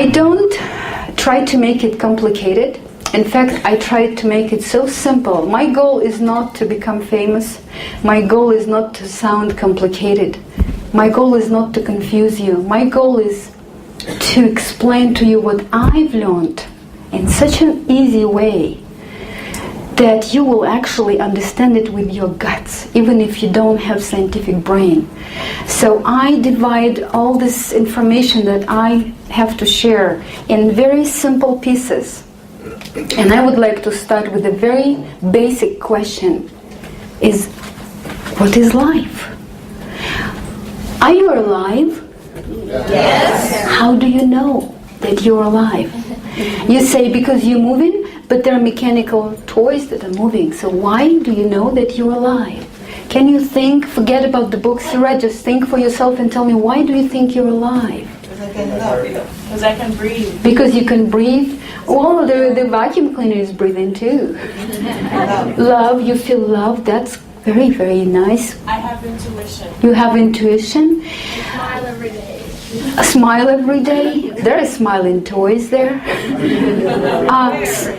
I don't try to make it complicated. In fact, I try to make it so simple. My goal is not to become famous. My goal is not to sound complicated. My goal is not to confuse you. My goal is to explain to you what I've learned in such an easy way that you will actually understand it with your guts, even if you don't have scientific brain. So I divide all this information that I have to share in very simple pieces. And I would like to start with a very basic question, is what is life? Are you alive? Yes. How do you know that you're alive? You say because you're moving, but there are mechanical toys that are moving. So why do you know that you're alive? Can you think, forget about the books you read, just think for yourself and tell me, why do you think you're alive? Because I can breathe. Because you can breathe? Well, the vacuum cleaner is breathing too. Love, you feel love, that's very, very nice. I have intuition. You have intuition? Smile every day. A smile every day? There are smiling toys there.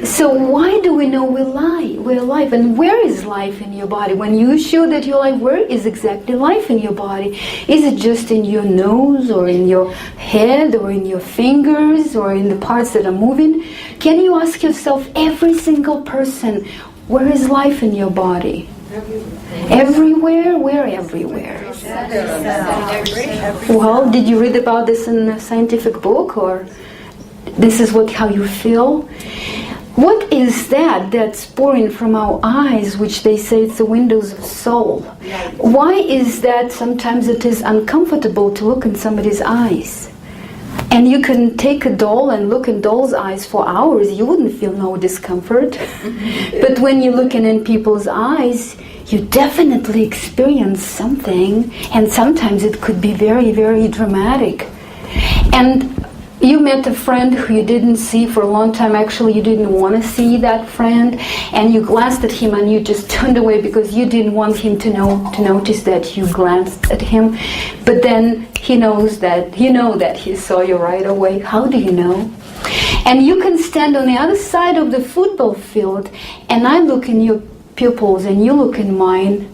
So why do we know we're alive? And where is life in your body? When you show that you're alive, where is exactly life in your body? Is it just in your nose or in your head or in your fingers or in the parts that are moving? Can you ask yourself, every single person, where is life in your body? Everywhere? Where everywhere? Well, did you read about this in a scientific book, or this is how you feel? What is that's pouring from our eyes, which they say it's the windows of soul? Why is that sometimes it is uncomfortable to look in somebody's eyes? And you can take a doll and look in doll's eyes for hours, you wouldn't feel no discomfort. But when you're looking in people's eyes, you definitely experience something, and sometimes it could be very, very dramatic. And you met a friend who you didn't see for a long time. Actually, you didn't want to see that friend, and you glanced at him and you just turned away because you didn't want him to notice that you glanced at him. But then he knows that he saw you right away. How do you know? And you can stand on the other side of the football field, and I look in your pupils and you look in mine.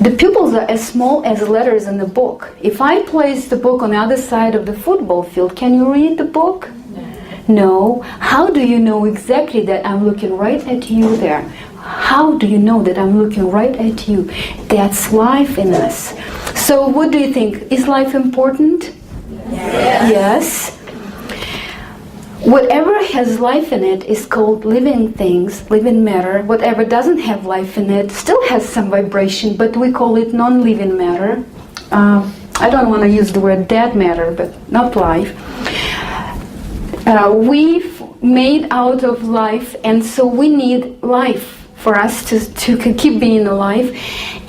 The pupils are as small as letters in the book. If I place the book on the other side of the football field, can you read the book? No. How do you know exactly that I'm looking right at you there? How do you know that I'm looking right at you? That's life in us. So what do you think? Is life important? Yes. Whatever has life in it is called living things, living matter. Whatever doesn't have life in it still has some vibration, but we call it non-living matter. I don't want to use the word dead matter, but not life. We've made out of life, and so we need life for us to keep being alive.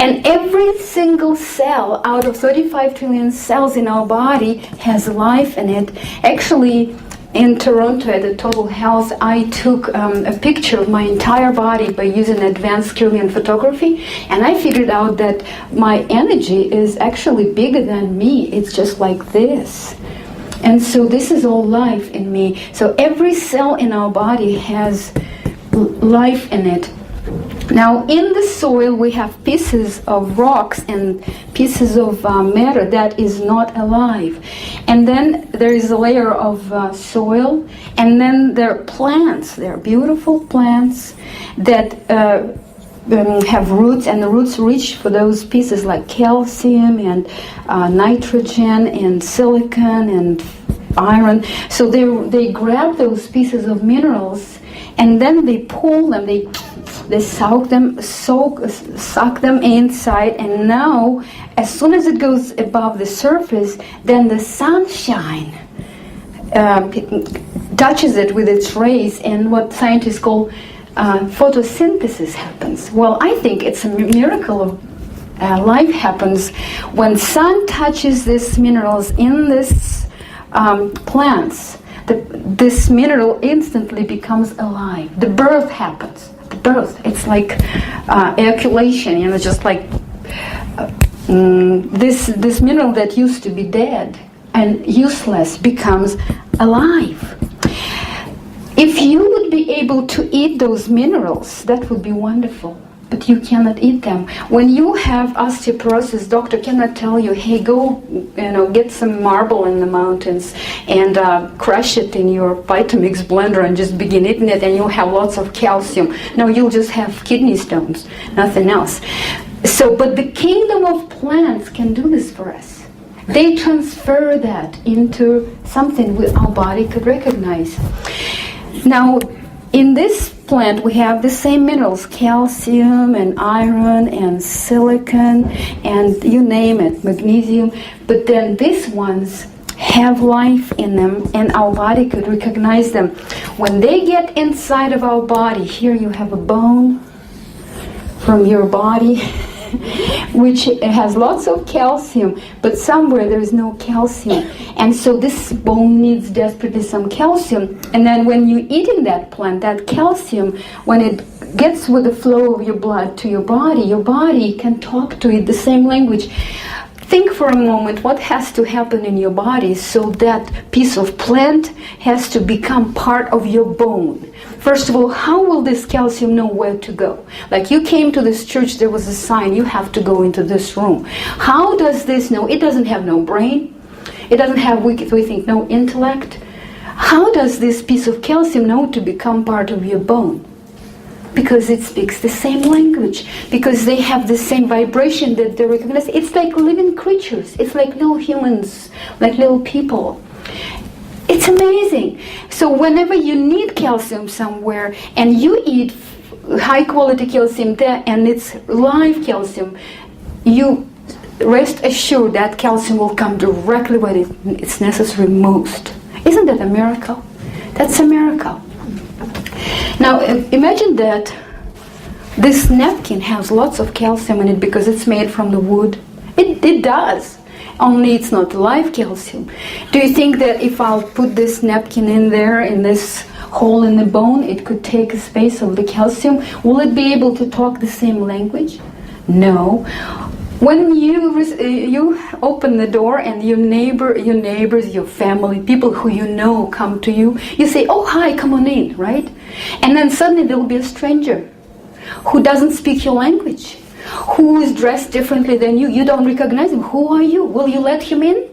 And every single cell out of 35 trillion cells in our body has life in it. Actually, in Toronto at the Total Health, I took a picture of my entire body by using advanced Kirlian photography, and I figured out that my energy is actually bigger than me. It's just like this. And so this is all life in me. So every cell in our body has life in it. Now, in the soil, we have pieces of rocks and pieces of matter that is not alive. And then there is a layer of soil, and then there are plants. There are beautiful plants that have roots, and the roots reach for those pieces like calcium and nitrogen and silicon and iron. So they grab those pieces of minerals, and then they pull them, they suck them inside, and now as soon as it goes above the surface, then the sunshine touches it with its rays, and what scientists call photosynthesis happens. Well, I think it's a miracle of life happens when sun touches these minerals in this plants. This mineral instantly becomes alive. The birth happens. It's like ejaculation, just like this mineral that used to be dead and useless becomes alive. If you would be able to eat those minerals, that would be wonderful. But you cannot eat them. When you have osteoporosis, doctor cannot tell you, hey, go, get some marble in the mountains and crush it in your Vitamix blender and just begin eating it, and you'll have lots of calcium. No, you'll just have kidney stones, nothing else. So, but the kingdom of plants can do this for us. They transfer that into something our body could recognize. Now, in this plant, we have the same minerals, calcium and iron and silicon and you name it, magnesium. But then these ones have life in them, and our body could recognize them. When they get inside of our body, here you have a bone from your body, which has lots of calcium, but somewhere there is no calcium. And so this bone needs desperately some calcium. And then when you eat in that plant, that calcium, when it gets with the flow of your blood to your body can talk to it the same language. Think for a moment what has to happen in your body so that piece of plant has to become part of your bone. First of all, how will this calcium know where to go? Like you came to this church, there was a sign, you have to go into this room. How does this know? It doesn't have no brain. It doesn't have, we think, no intellect. How does this piece of calcium know to become part of your bone? Because it speaks the same language, because they have the same vibration that they recognize. It's like living creatures. It's like little humans, like little people. It's amazing. So whenever you need calcium somewhere and you eat high quality calcium there and it's live calcium, you rest assured that calcium will come directly where it's necessary most. Isn't that a miracle? That's a miracle. Now imagine that this napkin has lots of calcium in it because it's made from the wood. It does, only it's not live calcium. Do you think that if I'll put this napkin in there, in this hole in the bone, it could take a space of the calcium? Will it be able to talk the same language? No. When you open the door and your neighbors, your family, people who you know come to you, you say, oh, hi, come on in, right? And then suddenly there will be a stranger who doesn't speak your language, who is dressed differently than you. You don't recognize him. Who are you? Will you let him in?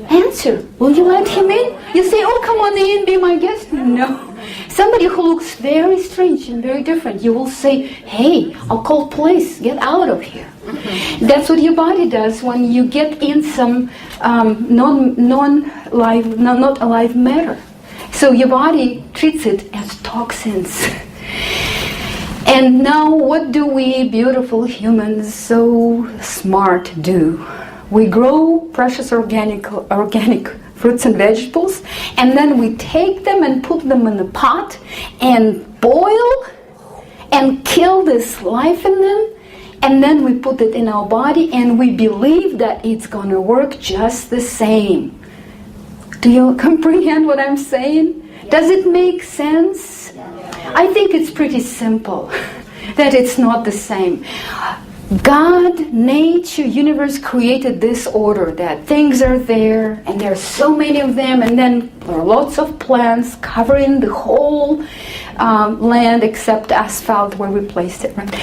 Answer. Will you let him in? You say, oh, come on in, be my guest. No. Somebody who looks very strange and very different, you will say, hey, I'll call police, get out of here. That's what your body does when you get in some not alive matter. So your body treats it as toxins. And now what do we beautiful humans so smart do? We grow precious organic fruits and vegetables, and then we take them and put them in a pot and boil and kill this life in them, and then we put it in our body and we believe that it's going to work just the same. Do you comprehend what I'm saying? Does it make sense? I think it's pretty simple that it's not the same. God, nature, universe created this order that things are there and there are so many of them, and then there are lots of plants covering the whole land except asphalt where we placed it, right?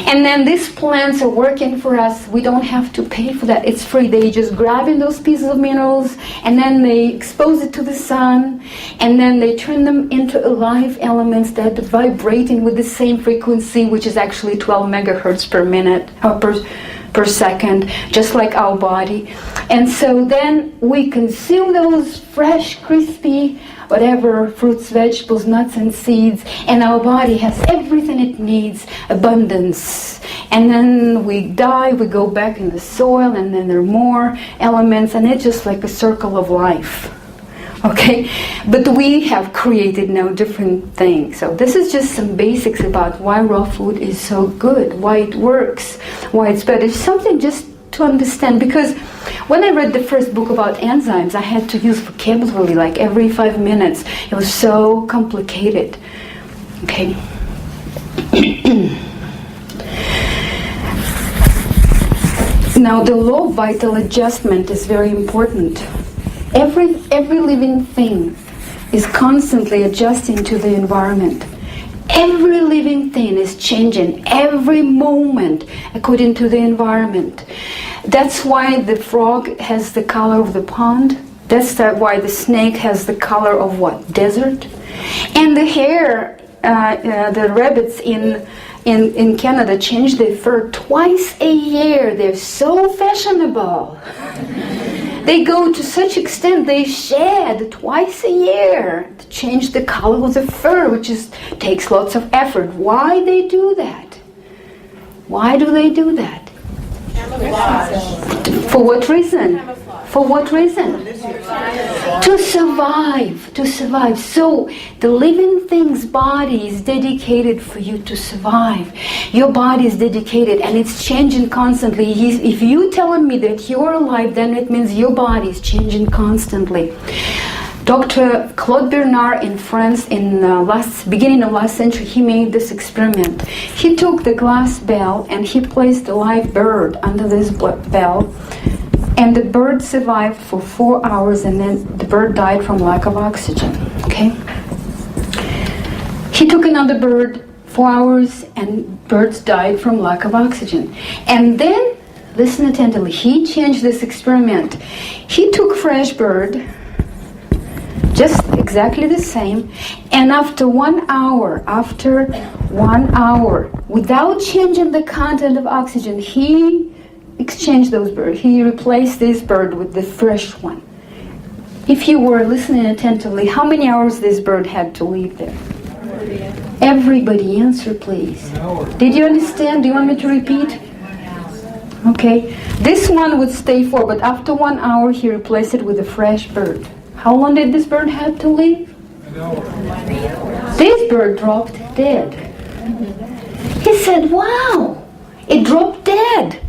And then these plants are working for us. We don't have to pay for that. It's free. They just grab in those pieces of minerals and then they expose it to the sun, and then they turn them into alive elements that are vibrating with the same frequency, which is actually 12 megahertz per minute or per second, just like our body. And so then we consume those fresh, crispy, whatever, fruits, vegetables, nuts and seeds, and our body has everything it needs, abundance. And then we die, we go back in the soil, and then there are more elements, and it's just like a circle of life. Okay? But we have created now different things. So this is just some basics about why raw food is so good, why it works, why it's better. It's something just to understand, because when I read the first book about enzymes, I had to use vocabulary like every 5 minutes. It was so complicated. Okay. Now the law of vital adjustment is very important. Every living thing is constantly adjusting to the environment. Every living thing is changing every moment according to the environment. That's why the frog has the color of the pond. That's why the snake has the color of what? Desert. And the hair, the rabbits in Canada change their fur twice a year. They're so fashionable. They go to such extent they shed twice a year to change the color of the fur, which takes lots of effort. Why they do that? Why do they do that? Camouflage. For what reason? Camouflage. For what reason? To survive. To survive. So the living thing's body is dedicated for you to survive. Your body is dedicated and it's changing constantly. If you're telling me that you're alive, then it means your body is changing constantly. Dr. Claude Bernard in France in beginning of last century, he made this experiment. He took the glass bell and he placed a live bird under this bell, and the bird survived for 4 hours, and then the bird died from lack of oxygen. Okay? He took another bird, 4 hours, and birds died from lack of oxygen. And then, listen attentively, he changed this experiment. He took fresh bird, just exactly the same, and after 1 hour, without changing the content of oxygen, he exchanged those birds. He replaced this bird with the fresh one. If you were listening attentively, how many hours this bird had to live there? Everybody answer, please. Did you understand? Do you want me to repeat? Okay. This one would stay 4, but after 1 hour he replaced it with a fresh bird. How long did this bird have to live? This bird dropped dead. He said, wow, it dropped dead.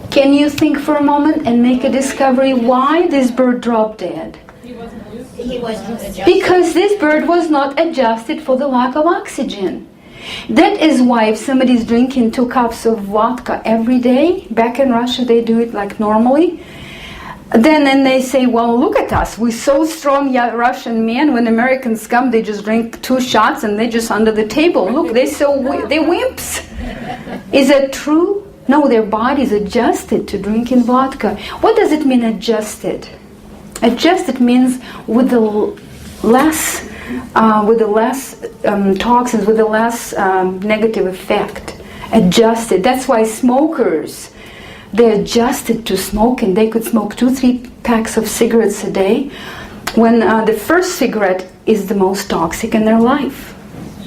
Can you think for a moment and make a discovery why this bird dropped dead? He wasn't adjusted. Because this bird was not adjusted for the lack of oxygen. That is why if somebody's drinking 2 cups of vodka every day, back in Russia they do it like normally, then they say, well, look at us, we're so strong Russian men. When Americans come, they just drink 2 shots and they just under the table. Look, they're wimps. Is that true? No, their body's adjusted to drinking vodka. What does it mean, adjusted? Adjusted means with the less toxins, with the less negative effect. Adjusted. That's why smokers, they adjusted to smoking. They could smoke 2-3 packs of cigarettes a day, when the first cigarette is the most toxic in their life.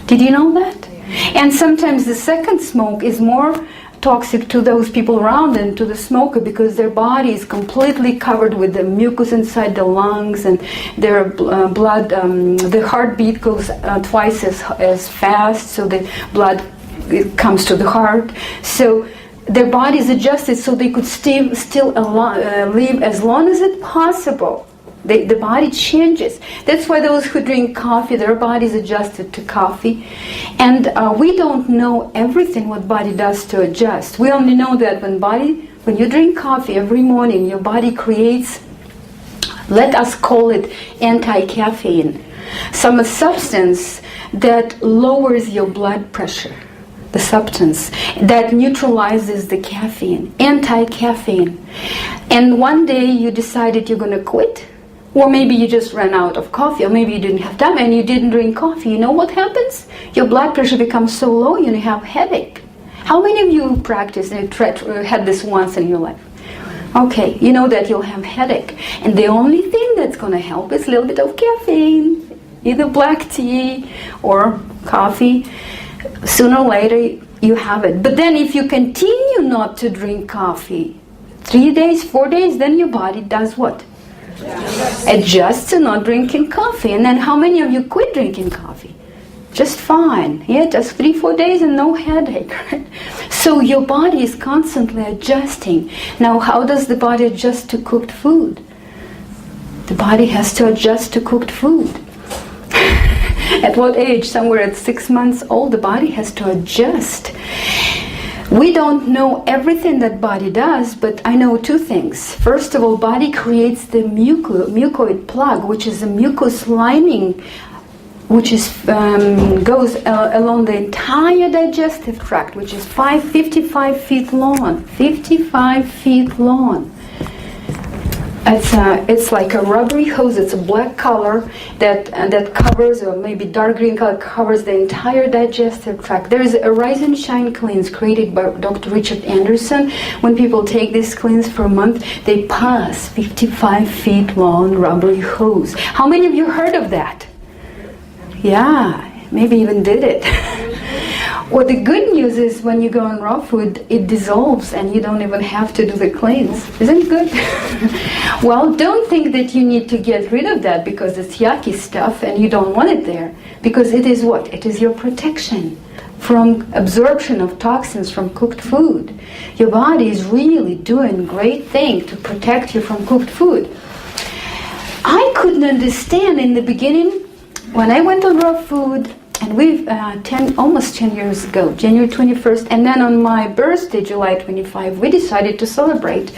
Did you know that? And sometimes the second smoke is more toxic to those people around than to the smoker, because their body is completely covered with the mucus inside the lungs, and their blood, the heartbeat goes twice as fast, so the blood comes to the heart. So their body is adjusted so they could still live as long as it's possible. The body changes. That's why those who drink coffee, their body is adjusted to coffee. And we don't know everything what body does to adjust. We only know that when you drink coffee every morning, your body creates, let us call it anti-caffeine, some substance that lowers your blood pressure. The substance that neutralizes the caffeine, anti-caffeine. And one day you decided you're going to quit, or maybe you just ran out of coffee, or maybe you didn't have time and you didn't drink coffee. You know what happens? Your blood pressure becomes so low you have headache. How many of you practiced and had this once in your life? Okay, you know that you'll have headache, and the only thing that's going to help is a little bit of caffeine, either black tea or coffee. Sooner or later you have it. But then if you continue not to drink coffee 3 days, 4 days, then your body does what? Adjusts to not drinking coffee. And then how many of you quit drinking coffee? Just fine. Yeah, just 3-4 days and no headache. Right? So your body is constantly adjusting. Now how does the body adjust to cooked food? The body has to adjust to cooked food. At what age? Somewhere at 6 months old, the body has to adjust. We don't know everything that body does, but I know two things. First of all, body creates the mucoid plug, which is a mucous lining, which is goes along the entire digestive tract, which is 55 feet long. 55 feet long. It's like a rubbery hose. It's a black color that covers, or maybe dark green color, covers the entire digestive tract. There is a Rise and Shine cleanse created by Dr. Richard Anderson. When people take this cleanse for a month, they pass 55 feet long rubbery hose. How many of you heard of that? Yeah, maybe even did it. Well, the good news is when you go on raw food, it dissolves and you don't even have to do the cleanse. Isn't it good? Well, don't think that you need to get rid of that because it's yucky stuff and you don't want it there. Because it is what? It is your protection from absorption of toxins from cooked food. Your body is really doing a great thing to protect you from cooked food. I couldn't understand in the beginning when I went on raw food. And we've almost 10 years ago, January 21st, and then on my birthday, July 25, we decided to celebrate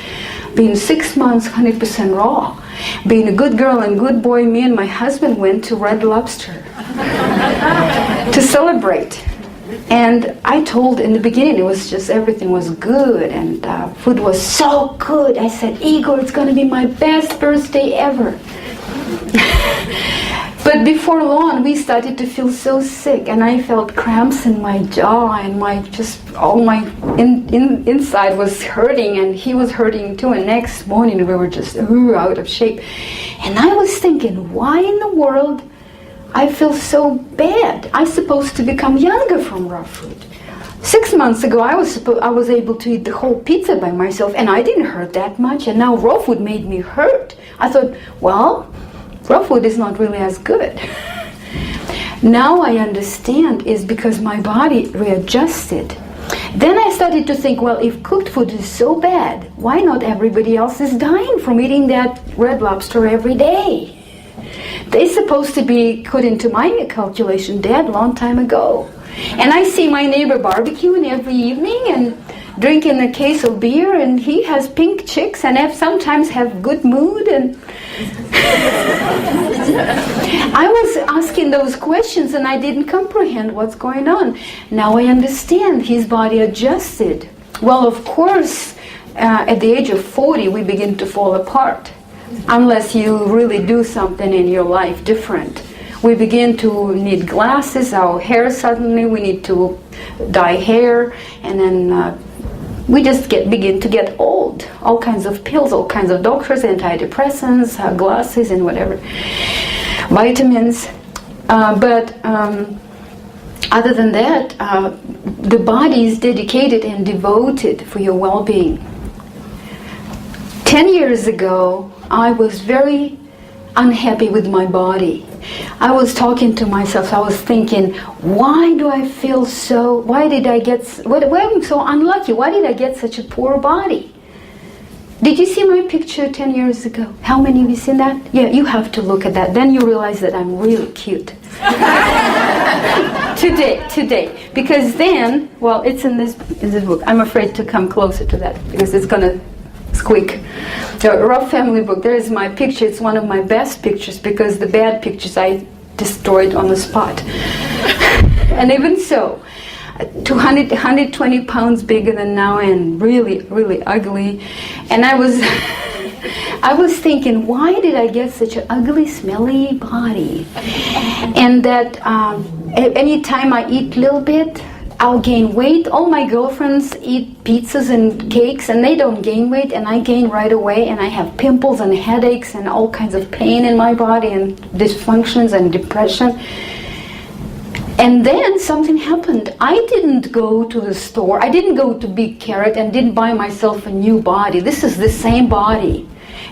being 6 months 100% raw. Being a good girl and good boy, me and my husband went to Red Lobster to celebrate. And I told in the beginning, it was just everything was good and food was so good. I said, Igor, it's going to be my best birthday ever. But before long, we started to feel so sick, and I felt cramps in my jaw, and all my inside was hurting, and he was hurting too. And next morning, we were just out of shape. And I was thinking, why in the world I feel so bad? I'm supposed to become younger from raw food. 6 months ago, I was able to eat the whole pizza by myself, and I didn't hurt that much. And now raw food made me hurt. I thought, well, raw food is not really as good. Now I understand is because my body readjusted. Then I started to think, well, if cooked food is so bad, why not everybody else is dying from eating that Red Lobster every day? They're supposed to be, according to my calculation, dead a long time ago. And I see my neighbor barbecuing every evening and drinking a case of beer, and he has pink chicks and sometimes have good mood. And I was asking those questions and I didn't comprehend what's going on. Now I understand. His body adjusted. Well, of course, at the age of 40, we begin to fall apart. Unless you really do something in your life different. We begin to need glasses, our hair suddenly, we need to dye hair, and then we just begin to get old. All kinds of pills, all kinds of doctors, antidepressants, glasses and whatever, vitamins. But other than that, the body is dedicated and devoted for your well-being. 10 years ago, I was very unhappy with my body. I was talking to myself, I was thinking, why do I feel so, why am I so unlucky? Why did I get such a poor body? Did you see my picture 10 years ago? How many of you seen that? Yeah, you have to look at that. Then you realize that I'm really cute. Today. Because then, well, it's in this book. I'm afraid to come closer to that because it's going to squeak. The Raw Family book, there is my picture. It's one of my best pictures because the bad pictures I destroyed on the spot. And even so, 120 pounds bigger than now and really, really ugly. And I was thinking, why did I get such an ugly, smelly body? And that anytime I eat a little bit, I'll gain weight. All my girlfriends eat pizzas and cakes and they don't gain weight, and I gain right away, and I have pimples and headaches and all kinds of pain in my body and dysfunctions and depression. And then something happened. I didn't go to the store. I didn't go to Big Carrot and didn't buy myself a new body. This is the same body.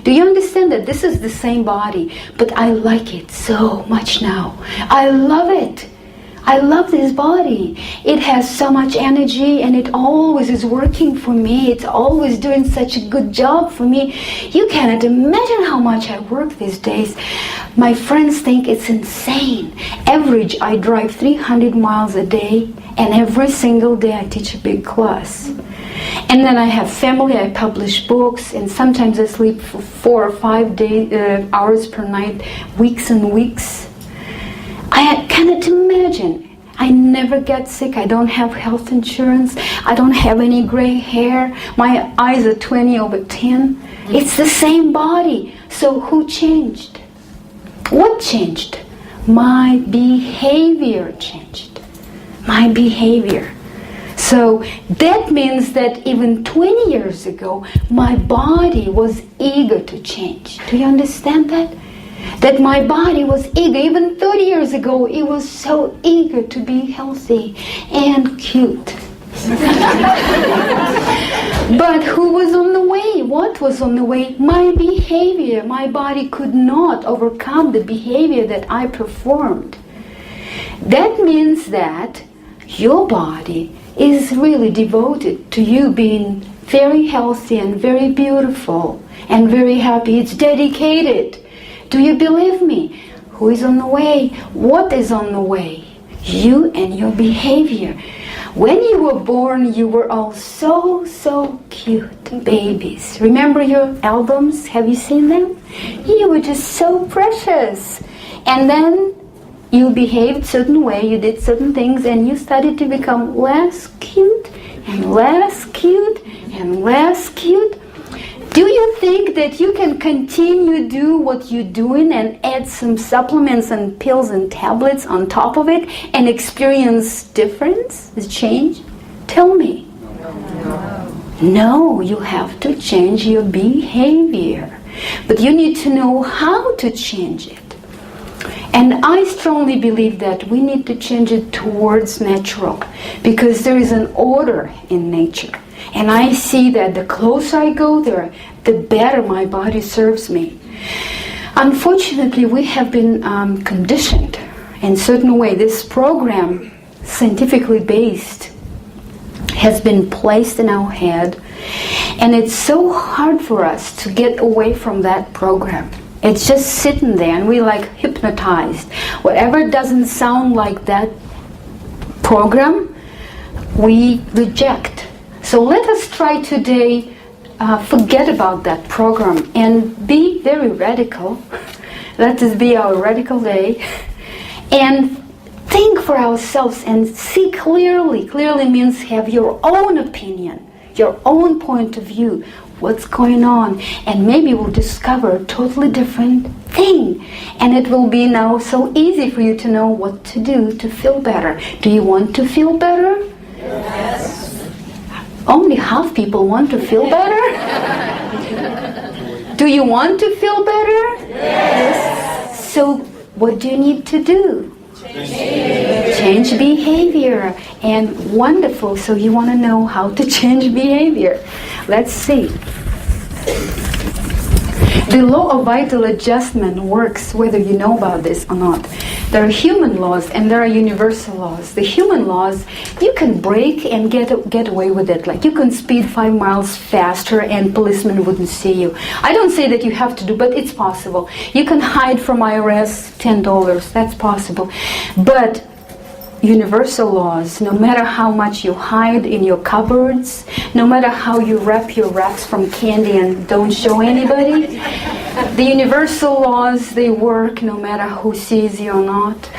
Do you understand that this is the same body? But I like it so much now. I love it. I love this body. It has so much energy and it always is working for me. It's always doing such a good job for me. You cannot imagine how much I work these days. My friends think it's insane. Average, I drive 300 miles a day, and every single day I teach a big class. And then I have family, I publish books, and sometimes I sleep for 4 or 5 hours per night, weeks and weeks. I cannot imagine. I never get sick. I don't have health insurance. I don't have any gray hair. My eyes are 20/10. It's the same body. So who changed? What changed? My behavior changed. My behavior. So that means that even 20 years ago, my body was eager to change. Do you understand that? That my body was eager. Even 30 years ago, it was so eager to be healthy and cute. But who was on the way? What was on the way? My behavior. My body could not overcome the behavior that I performed. That means that your body is really devoted to you being very healthy and very beautiful and very happy. It's dedicated. Do you believe me? Who is on the way? What is on the way? You and your behavior. When you were born, you were all so cute babies. Remember your albums? Have you seen them? You were just so precious. And then you behaved certain way, you did certain things, and you started to become less cute and less cute and less cute. Do you think that you can continue do what you're doing and add some supplements and pills and tablets on top of it and experience difference, change? Tell me. No, you have to change your behavior. But you need to know how to change it. And I strongly believe that we need to change it towards natural, because there is an order in nature. And I see that the closer I go there, the better my body serves me. Unfortunately, we have been conditioned in a certain way. This program, scientifically based, has been placed in our head, and it's so hard for us to get away from that program. It's just sitting there and we're like hypnotized. Whatever doesn't sound like that program, we reject. So let us try today, forget about that program and be very radical. Let this be our radical day. And think for ourselves and see clearly. Clearly means have your own opinion, your own point of view, what's going on. And maybe we'll discover a totally different thing. And it will be now so easy for you to know what to do to feel better. Do you want to feel better? Yes. Only half people want to feel better? Do you want to feel better? Yes. So what do you need to do? Change behavior. And wonderful. So you want to know how to change behavior. Let's see. The law of vital adjustment works whether you know about this or not. There are human laws and there are universal laws. The human laws, you can break and get away with it. Like you can speed 5 miles faster and policemen wouldn't see you. I don't say that you have to do, but it's possible. You can hide from IRS $10. That's possible. But universal laws, no matter how much you hide in your cupboards, no matter how you wrap your wraps from candy and don't show anybody, the universal laws, they work no matter who sees you or not.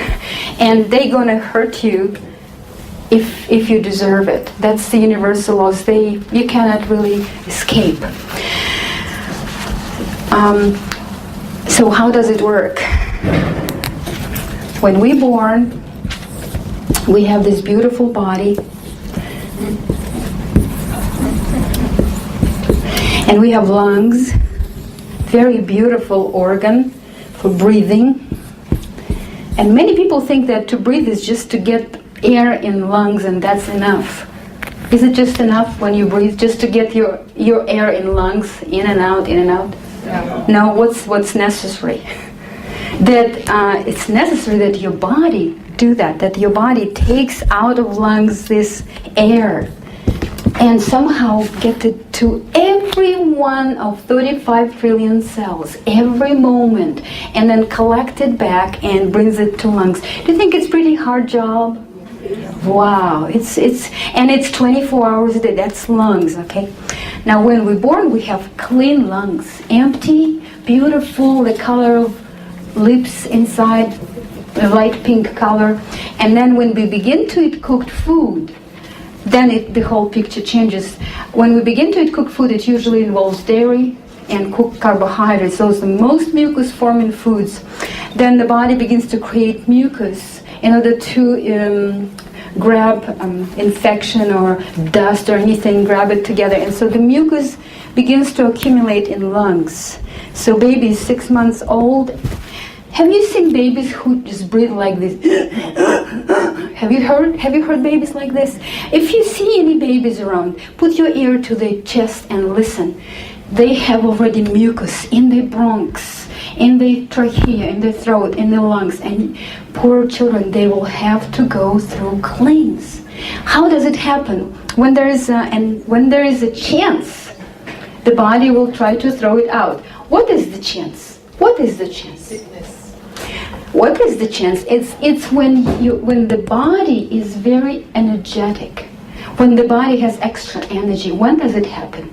And they're gonna hurt you if you deserve it. That's the universal laws. You cannot really escape. So how does it work? When we're born, we have this beautiful body, and we have lungs, very beautiful organ for breathing. And many people think that to breathe is just to get air in lungs and that's enough. Is it just enough when you breathe just to get your air in lungs, in and out, in and out? No, what's necessary? That it's necessary that your body do that your body takes out of lungs this air and somehow get it to every one of 35 trillion cells every moment, and then collect it back and brings it to lungs. Do you think it's pretty hard job? Wow, it's 24 hours a day. That's lungs, okay? Now when we're born, we have clean lungs, empty, beautiful, the color of lips inside, a light pink color. And then when we begin to eat cooked food, then the whole picture changes. When we begin to eat cooked food, it usually involves dairy and cooked carbohydrates. Those are the most mucus-forming foods. Then the body begins to create mucus in order to grab infection or dust or anything, grab it together. And so the mucus begins to accumulate in lungs. So baby is 6 months old. Have you seen babies who just breathe like this? Have you heard babies like this? If you see any babies around, put your ear to their chest and listen. They have already mucus in their bronchs, in their trachea, in their throat, in their lungs. And poor children, they will have to go through cleanse. How does it happen? When there is a chance, the body will try to throw it out. What is the chance? What is the chance? Sickness. What is the chance? It's when the body is very energetic, when the body has extra energy. When does it happen?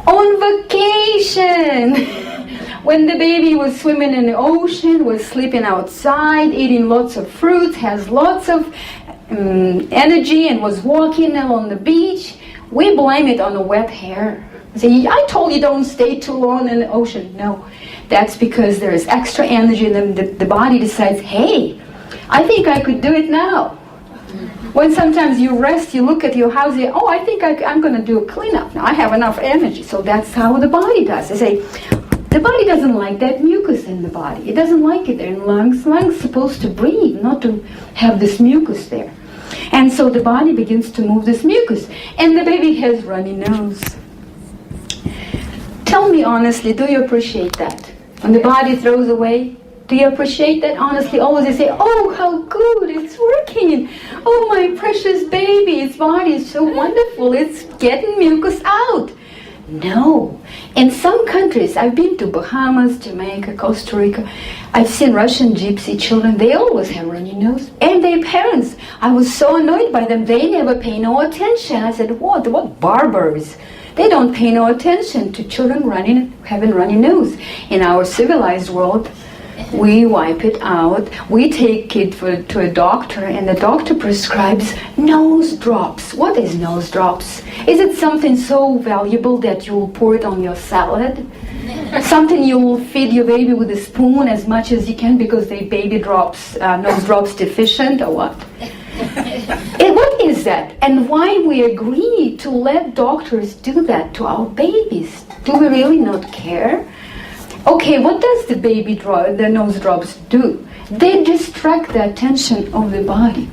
On vacation! When the baby was swimming in the ocean, was sleeping outside, eating lots of fruits, has lots of energy, and was walking along the beach, we blame it on the wet hair. Say, I told you don't stay too long in the ocean. No, that's because there is extra energy, and then the body decides, hey, I think I could do it now. When sometimes you rest, you look at your house, you say, oh, I think I'm going to do a cleanup now. I have enough energy. So that's how the body does. They say, the body doesn't like that mucus in the body. It doesn't like it in lungs. Lungs supposed to breathe, not to have this mucus there. And so the body begins to move this mucus. And the baby has runny nose. Tell me honestly, do you appreciate that? When the body throws away, do you appreciate that honestly? Always they say, oh, how good, it's working. Oh, my precious baby, its body is so wonderful, it's getting mucus out. No. In some countries, I've been to Bahamas, Jamaica, Costa Rica, I've seen Russian gypsy children, they always have runny nose. And their parents, I was so annoyed by them, they never pay no attention. I said, what barbars? They don't pay no attention to children having runny nose. In our civilized world, we wipe it out. We take it to a doctor, and the doctor prescribes nose drops. What is nose drops? Is it something so valuable that you'll pour it on your salad? Something you'll feed your baby with a spoon as much as you can because they baby nose drops deficient, or what? What is that? And why we agree to let doctors do that to our babies? Do we really not care? Okay, what does the nose drops do? They distract the attention of the body.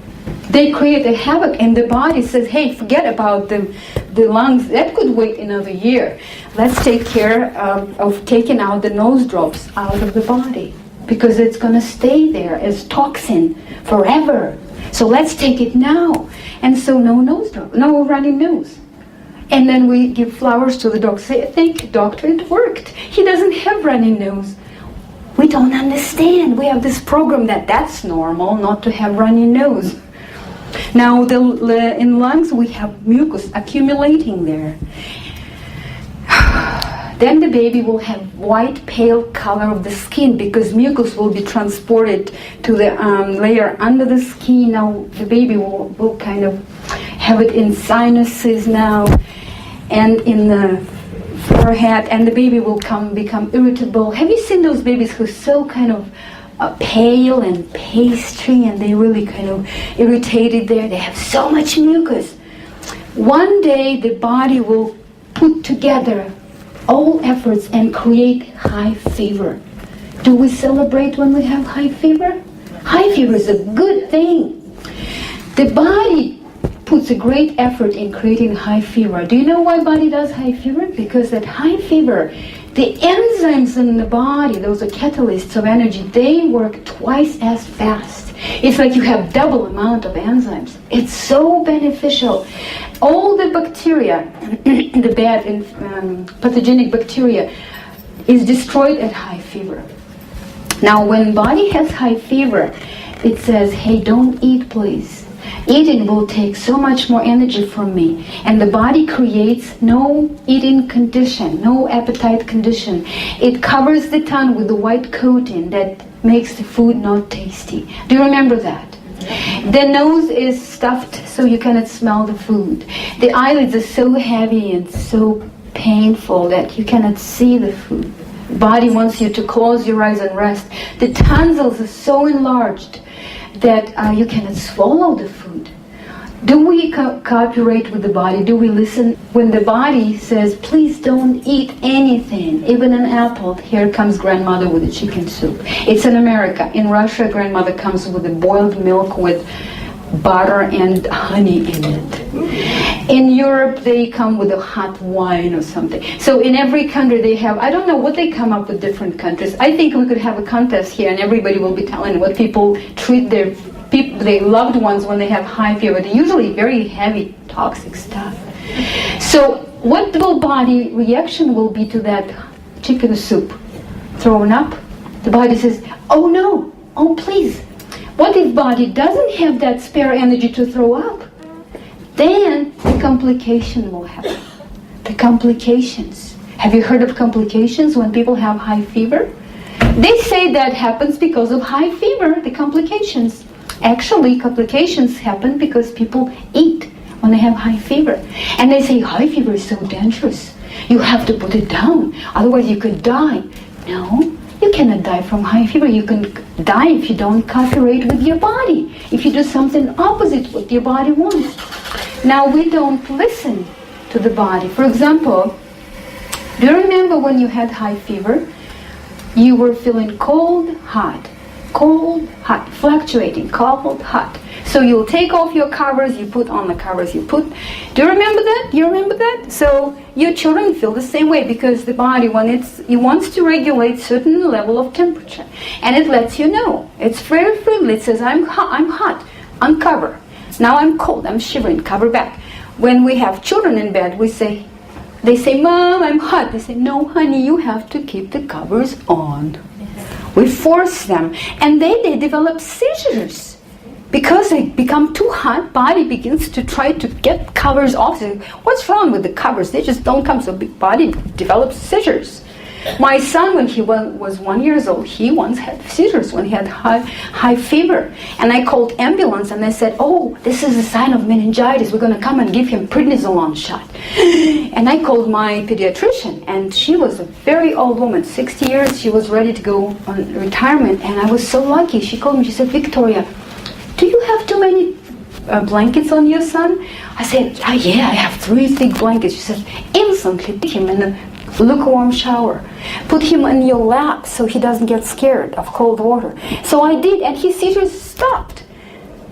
They create a havoc, and the body says, hey, forget about the lungs. That could wait another year. Let's take care of taking out the nose drops out of the body, because it's going to stay there as toxin forever. So let's take it now. And so no nose drop, no runny nose. And then we give flowers to the doctor. Say, thank you, doctor, it worked. He doesn't have runny nose. We don't understand. We have this program that's normal, not to have runny nose. Now, in lungs, we have mucus accumulating there. Then the baby will have white, pale color of the skin, because mucus will be transported to the layer under the skin. Now the baby will kind of have it in sinuses now, and in the forehead, and the baby will become irritable. Have you seen those babies who are so kind of pale and pastry, and they really kind of irritated there? They have so much mucus. One day the body will put together all efforts and create high fever. Do we celebrate when we have high fever? High fever is a good thing. The body puts a great effort in creating high fever. Do you know why body does high fever? Because that high fever the enzymes in the body, those are catalysts of energy, they work twice as fast. It's like you have double amount of enzymes. It's so beneficial. All the bacteria, the bad and pathogenic bacteria, is destroyed at high fever. Now, when body has high fever, it says, hey, don't eat, please. Eating will take so much more energy from me. And the body creates no eating condition, no appetite condition. It covers the tongue with the white coating that makes the food not tasty. Do you remember that? The nose is stuffed so you cannot smell the food. The eyelids are so heavy and so painful that you cannot see the food. The body wants you to close your eyes and rest. The tonsils are so enlarged that you cannot swallow the food. Do we cooperate with the body? Do we listen? When the body says, please don't eat anything, even an apple, here comes grandmother with a chicken soup. It's in America. In Russia, grandmother comes with a boiled milk with butter and honey in it. In Europe, they come with a hot wine or something. So in every country they have, I don't know what they come up with different countries. I think we could have a contest here and everybody will be telling what people treat their loved ones when they have high fever. They're usually very heavy, toxic stuff. So what will body reaction will be to that chicken soup? Thrown up? The body says, oh no, oh please. What if body doesn't have that spare energy to throw up? Then the complication will happen. The complications. Have you heard of complications when people have high fever? They say that happens because of high fever, the complications. Actually, complications happen because people eat when they have high fever. And they say high fever is so dangerous. You have to put it down, otherwise you could die. No. You cannot die from high fever. You can die if you don't cooperate with your body. If you do something opposite what your body wants. Now we don't listen to the body. For example, do you remember when you had high fever? You were feeling cold, hot, fluctuating, cold, hot. So you'll take off your covers, you put on the covers, you put. Do you remember that? You remember that? So your children feel the same way because the body, when it wants to regulate certain level of temperature, and it lets you know. It's very friendly. It says, I'm hot, uncover. Now I'm cold, I'm shivering, cover back. When we have children in bed, they say, Mom, I'm hot. They say, no, honey, you have to keep the covers on. We force them, and they develop seizures. Because they become too hot, body begins to try to get covers off. What's wrong with the covers? They just don't come, so big body develops seizures. My son, when he was 1 year old, he once had seizures when he had high fever. And I called ambulance and I said, oh, this is a sign of meningitis. We're going to come and give him prednisolone shot. And I called my pediatrician, and she was a very old woman, 60 years. She was ready to go on retirement, and I was so lucky. She called me, she said, Victoria, do you have too many blankets on your son? I said, oh, yeah, I have 3 thick blankets. She said, instantly put him in a lukewarm shower. Put him in your lap so he doesn't get scared of cold water. So I did, and his seizures stopped.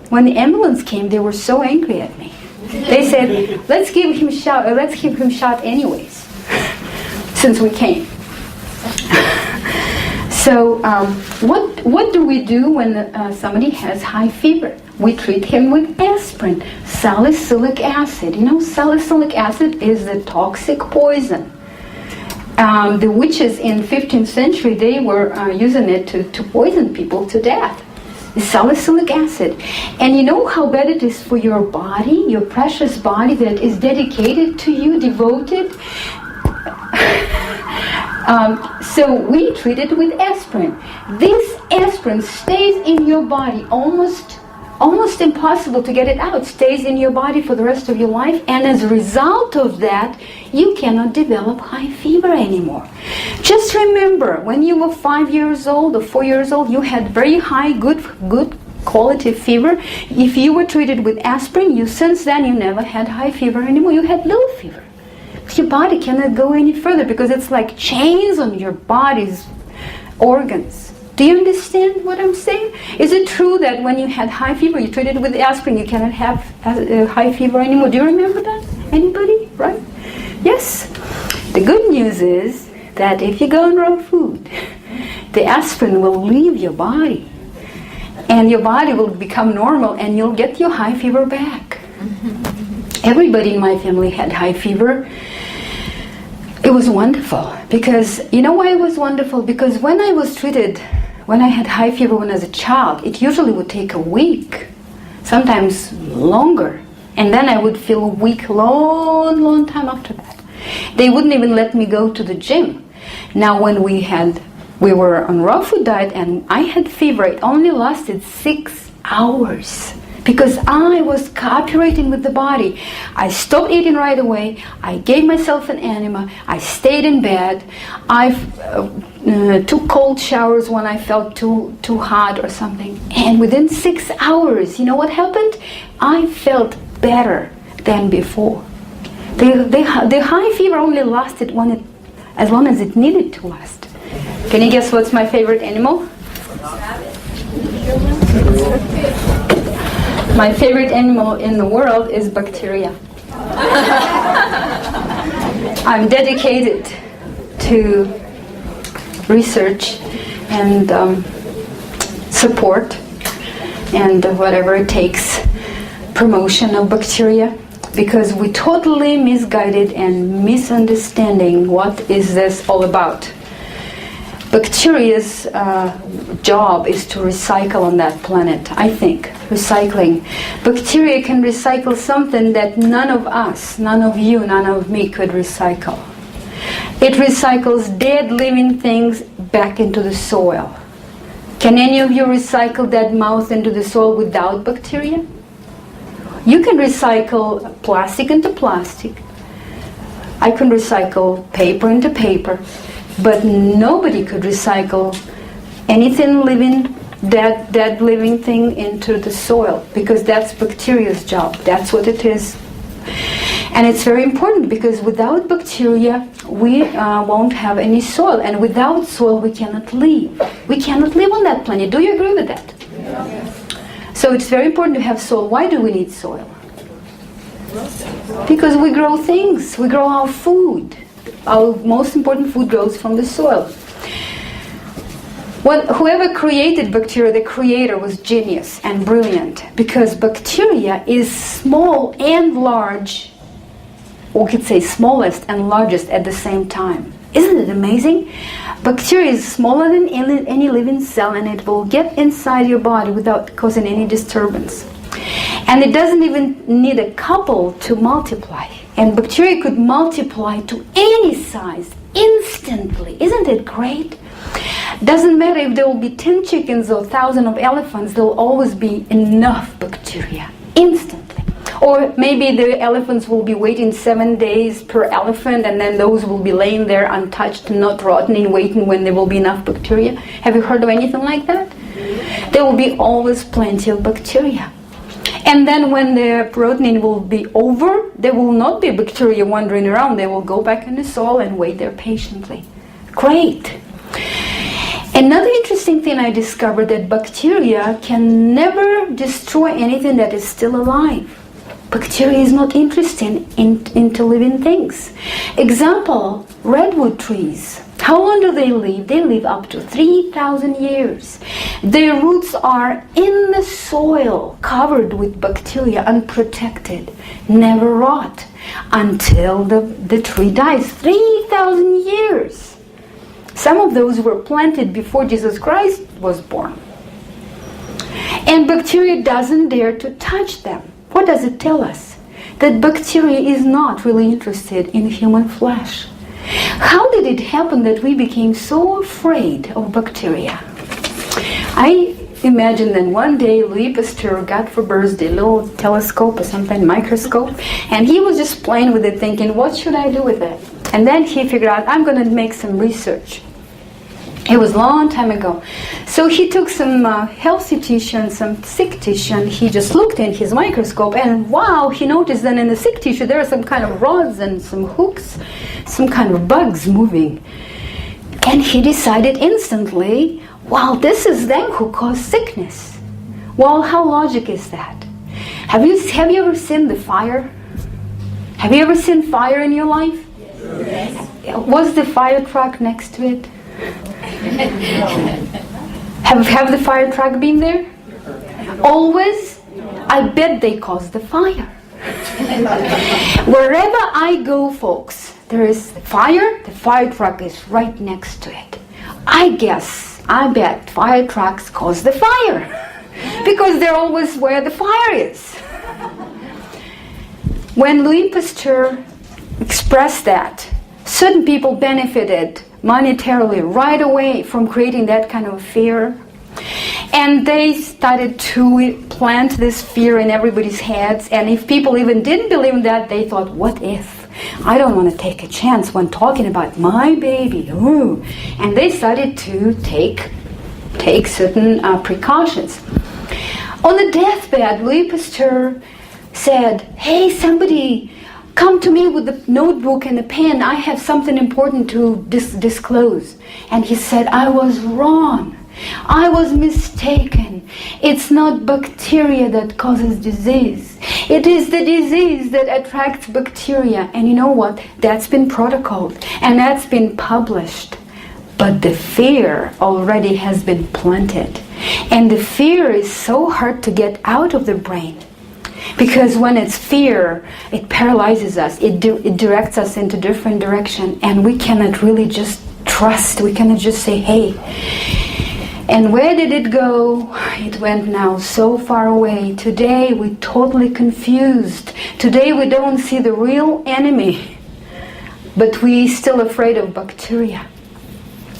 When the ambulance came, they were so angry at me. They said, let's give him shot anyways, since we came. So what do we do when somebody has high fever? We treat him with aspirin, salicylic acid. You know, salicylic acid is the toxic poison. The witches in 15th century, they were using it to poison people to death. Salicylic acid. And you know how bad it is for your body, your precious body that is dedicated to you, devoted? So we treat it with aspirin. This aspirin stays in your body, almost impossible to get it out. It stays in your body for the rest of your life, and as a result of that, you cannot develop high fever anymore. Just remember, when you were 5 years old or 4 years old, you had very high, good quality fever. If you were treated with aspirin, since then you never had high fever anymore. You had low fever. Your body cannot go any further because it's like chains on your body's organs. Do you understand what I'm saying? Is it true that when you had high fever, you treated with aspirin, you cannot have high fever anymore? Do you remember that? Anybody? Right? Yes. The good news is that if you go on raw food, the aspirin will leave your body. And your body will become normal and you'll get your high fever back. Everybody in my family had high fever. It was wonderful. Because, you know why it was wonderful? Because when I was treated, when I had high fever when I was a child, it usually would take a week, sometimes longer. And then I would feel weak long time after that. They wouldn't even let me go to the gym. Now when we were on raw food diet and I had fever, it only lasted 6 hours because I was cooperating with the body. I stopped eating right away. I gave myself an enema. I stayed in bed. I took cold showers when I felt too hot or something. And within 6 hours, you know what happened? I felt better than before. The high fever only lasted as long as it needed to last. Can you guess what's my favorite animal? My favorite animal in the world is bacteria. I'm dedicated to research and support and whatever it takes, promotion of bacteria, because we totally misguided and misunderstanding what is this all about. Bacteria's job is to recycle on that planet, I think. Recycling. Bacteria can recycle something that none of us, none of you, none of me could recycle. It recycles dead living things back into the soil. Can any of you recycle dead mouse into the soil without bacteria? You can recycle plastic into plastic. I can recycle paper into paper. But nobody could recycle anything living, dead living thing into the soil, because that's bacteria's job. That's what it is. And it's very important because without bacteria, we won't have any soil. And without soil, we cannot live. We cannot live on that planet. Do you agree with that? Yes. So it's very important to have soil. Why do we need soil? Because we grow things. We grow our food. Our most important food grows from the soil. Whoever created bacteria, the creator was genius and brilliant, because bacteria is small and large, or we could say smallest and largest at the same time. Isn't it amazing? Bacteria is smaller than any living cell, and it will get inside your body without causing any disturbance. And it doesn't even need a couple to multiply. And bacteria could multiply to any size instantly. Isn't it great? Doesn't matter if there will be 10 chickens or 1,000 of elephants, there will always be enough bacteria instantly. Or maybe the elephants will be waiting 7 days per elephant, and then those will be laying there untouched, not rotting, waiting when there will be enough bacteria. Have you heard of anything like that? There will be always plenty of bacteria. And then when the protein will be over, there will not be bacteria wandering around. They will go back in the soil and wait there patiently. Great. Another interesting thing I discovered, that bacteria can never destroy anything that is still alive. Bacteria is not interested into living things. Example, redwood trees. How long do they live? They live up to 3,000 years. Their roots are in the soil, covered with bacteria, unprotected, never rot, until the tree dies. 3,000 years. Some of those were planted before Jesus Christ was born. And bacteria doesn't dare to touch them. What does it tell us? That bacteria is not really interested in human flesh. How did it happen that we became so afraid of bacteria? I imagine that one day Louis Pasteur got for birthday a little telescope or something, microscope, and he was just playing with it thinking, what should I do with it? And then he figured out, I'm going to make some research. It was a long time ago. So he took some healthy tissue and some sick tissue, and he just looked in his microscope, and wow, he noticed that in the sick tissue there are some kind of rods and some hooks, some kind of bugs moving. And he decided instantly, wow, this is them who cause sickness. Well, how logic is that? Have you ever seen the fire? Have you ever seen fire in your life? Was the fire truck next to it? Have the fire truck been there? Always? I bet they caused the fire. Wherever I go, folks, there is fire, the fire truck is right next to it. I bet fire trucks cause the fire because they're always where the fire is. When Louis Pasteur expressed that, certain people benefited monetarily right away from creating that kind of fear. And they started to plant this fear in everybody's heads. And if people even didn't believe in that, they thought, what if? I don't want to take a chance when talking about my baby. Ooh. And they started to take certain precautions. On the deathbed, Louis Pasteur said, hey, somebody, come to me with a notebook and a pen. I have something important to disclose. And he said, I was wrong. I was mistaken. It's not bacteria that causes disease. It is the disease that attracts bacteria. And you know what? That's been protocoled and that's been published. But the fear already has been planted. And the fear is so hard to get out of the brain. Because when it's fear, it paralyzes us. It directs us into different direction. And we cannot really just trust. We cannot just say, hey. And where did it go? It went now so far away. Today we're totally confused. Today we don't see the real enemy. But we're still afraid of bacteria.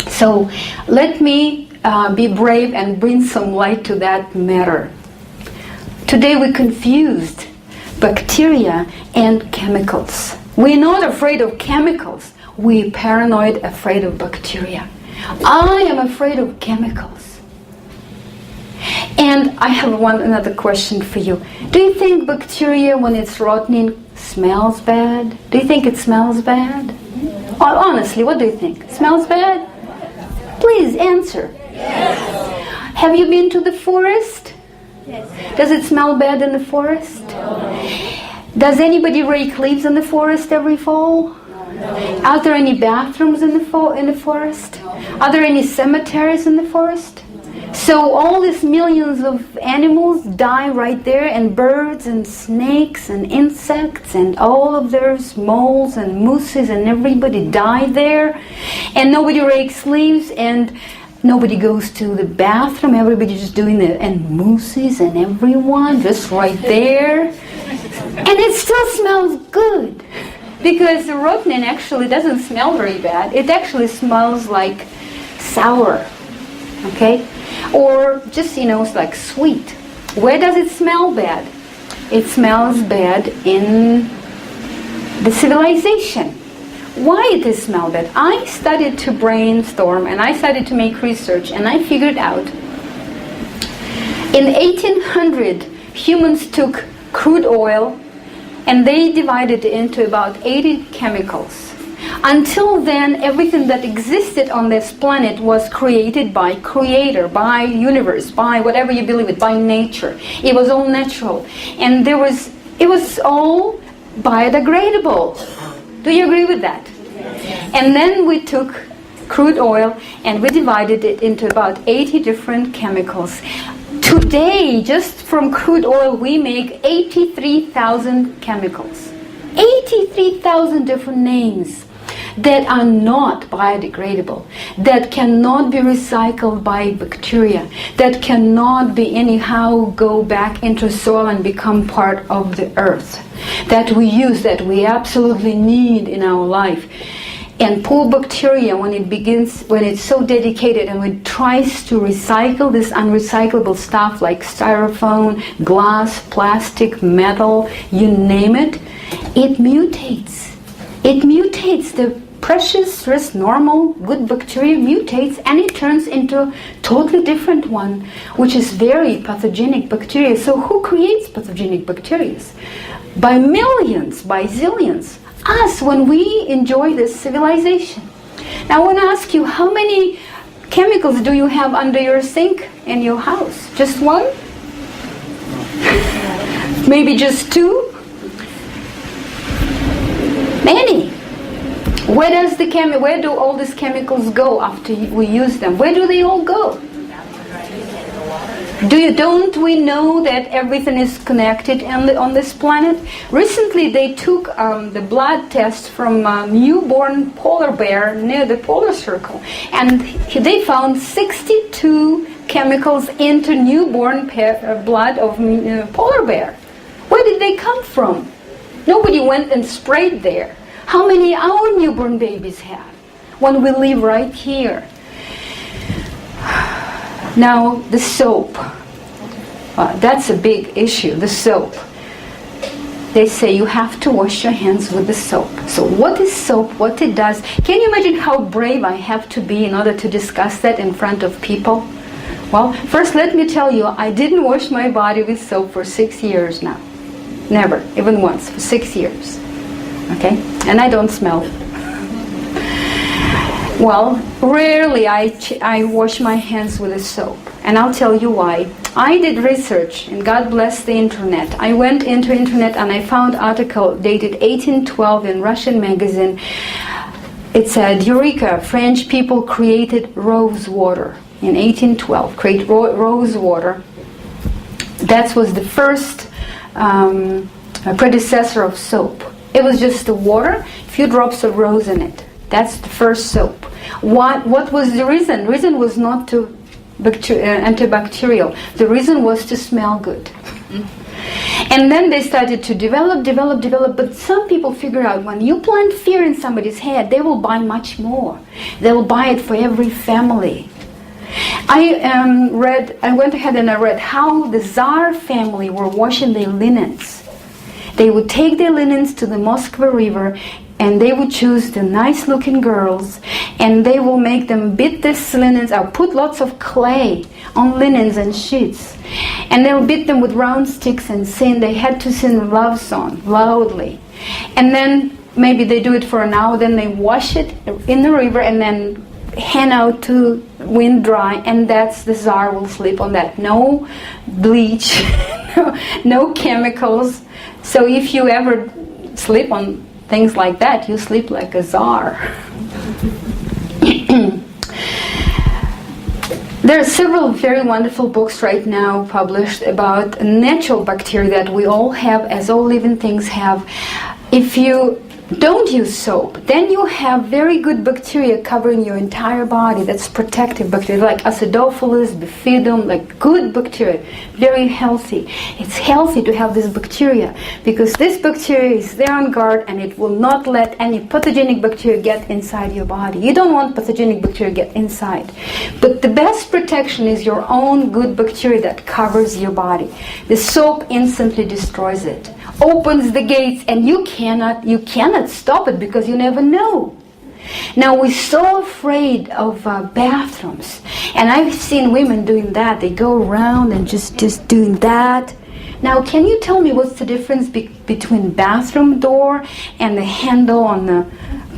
So let me be brave and bring some light to that matter. Today we confused bacteria and chemicals. We're not afraid of chemicals. We're paranoid, afraid of bacteria. I am afraid of chemicals. And I have another question for you. Do you think bacteria, when it's rotting, smells bad? Do you think it smells bad? Honestly, what do you think? It smells bad? Please answer. Yes. Have you been to the forest? Yes. Does it smell bad in the forest? No. Does anybody rake leaves in the forest every fall? No. Are there any bathrooms in the forest? No. Are there any cemeteries in the forest? So all these millions of animals die right there, and birds and snakes and insects and all of those moles and mooses and everybody die there, and nobody rakes leaves and nobody goes to the bathroom. Everybody's just doing it, and mooses and everyone just right there, and it still smells good because the rotten actually doesn't smell very bad. It actually smells like sour, okay? Or just, it's like sweet. Where does it smell bad? It smells bad in the civilization. Why it does smell bad? I started to brainstorm and I started to make research, and I figured out in 1800 humans took crude oil and they divided it into about 80 chemicals. Until then, everything that existed on this planet was created by Creator, by universe, by whatever you believe it, by nature. It was all natural. And it was all biodegradable. Do you agree with that? Yes. And then we took crude oil and we divided it into about 80 different chemicals. Today, just from crude oil, we make 83,000 chemicals. 83,000 different names that are not biodegradable, that cannot be recycled by bacteria, that cannot be anyhow go back into soil and become part of the earth, that we use, that we absolutely need in our life. And poor bacteria, when it's so dedicated and it tries to recycle this unrecyclable stuff like styrofoam, glass, plastic, metal, you name it, it mutates. It mutates. The precious, just normal, good bacteria mutates, and it turns into a totally different one, which is very pathogenic bacteria. So who creates pathogenic bacteria? By millions, by zillions. Us, when we enjoy this civilization. Now I want to ask you, how many chemicals do you have under your sink in your house? Just one? Maybe just two? Many. Where do all these chemicals go after we use them? Where do they all go? Don't we know that everything is connected on this planet? Recently they took the blood test from a newborn polar bear near the polar circle, and they found 62 chemicals into newborn blood of polar bear. Where did they come from? Nobody went and sprayed there. How many our newborn babies have when we live right here? Now, the soap. That's a big issue, the soap. They say you have to wash your hands with the soap. So what is soap? What it does? Can you imagine how brave I have to be in order to discuss that in front of people? Well, first let me tell you, I didn't wash my body with soap for 6 years now. Never, even once, for 6 years. Okay? And I don't smell. Well, rarely I wash my hands with a soap. And I'll tell you why. I did research, and God bless the internet. I went into internet and I found an article dated 1812 in Russian magazine. It said, Eureka, French people created rose water. In 1812, create rose water. That was the first predecessor of soap. It was just the water, a few drops of rose in it. That's the first soap. What was the reason? The reason was not to antibacterial. The reason was to smell good. And then they started to develop, but some people figure out when you plant fear in somebody's head, they will buy much more. They will buy it for every family. I went ahead and I read how the Tsar family were washing their linens. They would take their linens to the Moskva River, and they would choose the nice looking girls, and they will make them beat these linens or put lots of clay on linens and sheets, and they'll beat them with round sticks and sing. They had to sing a love song loudly, and then maybe they do it for an hour, then they wash it in the river and then hang out to wind dry, and that's the Tsar will sleep on that. No bleach, no chemicals. So if you ever sleep on things like that, you sleep like a Tsar. There are several very wonderful books right now published about natural bacteria that we all have, as all living things have. If you don't use soap, then you have very good bacteria covering your entire body. That's protective bacteria, like acidophilus, bifidum, like good bacteria, very healthy. It's healthy to have this bacteria because this bacteria is there on guard and it will not let any pathogenic bacteria get inside your body. You don't want pathogenic bacteria get inside. But the best protection is your own good bacteria that covers your body. The soap instantly destroys it, opens the gates, and you cannot stop it because you never know. Now we're so afraid of bathrooms, and I've seen women doing that. They go around and just doing that. Now can you tell me what's the difference between bathroom door and the handle on the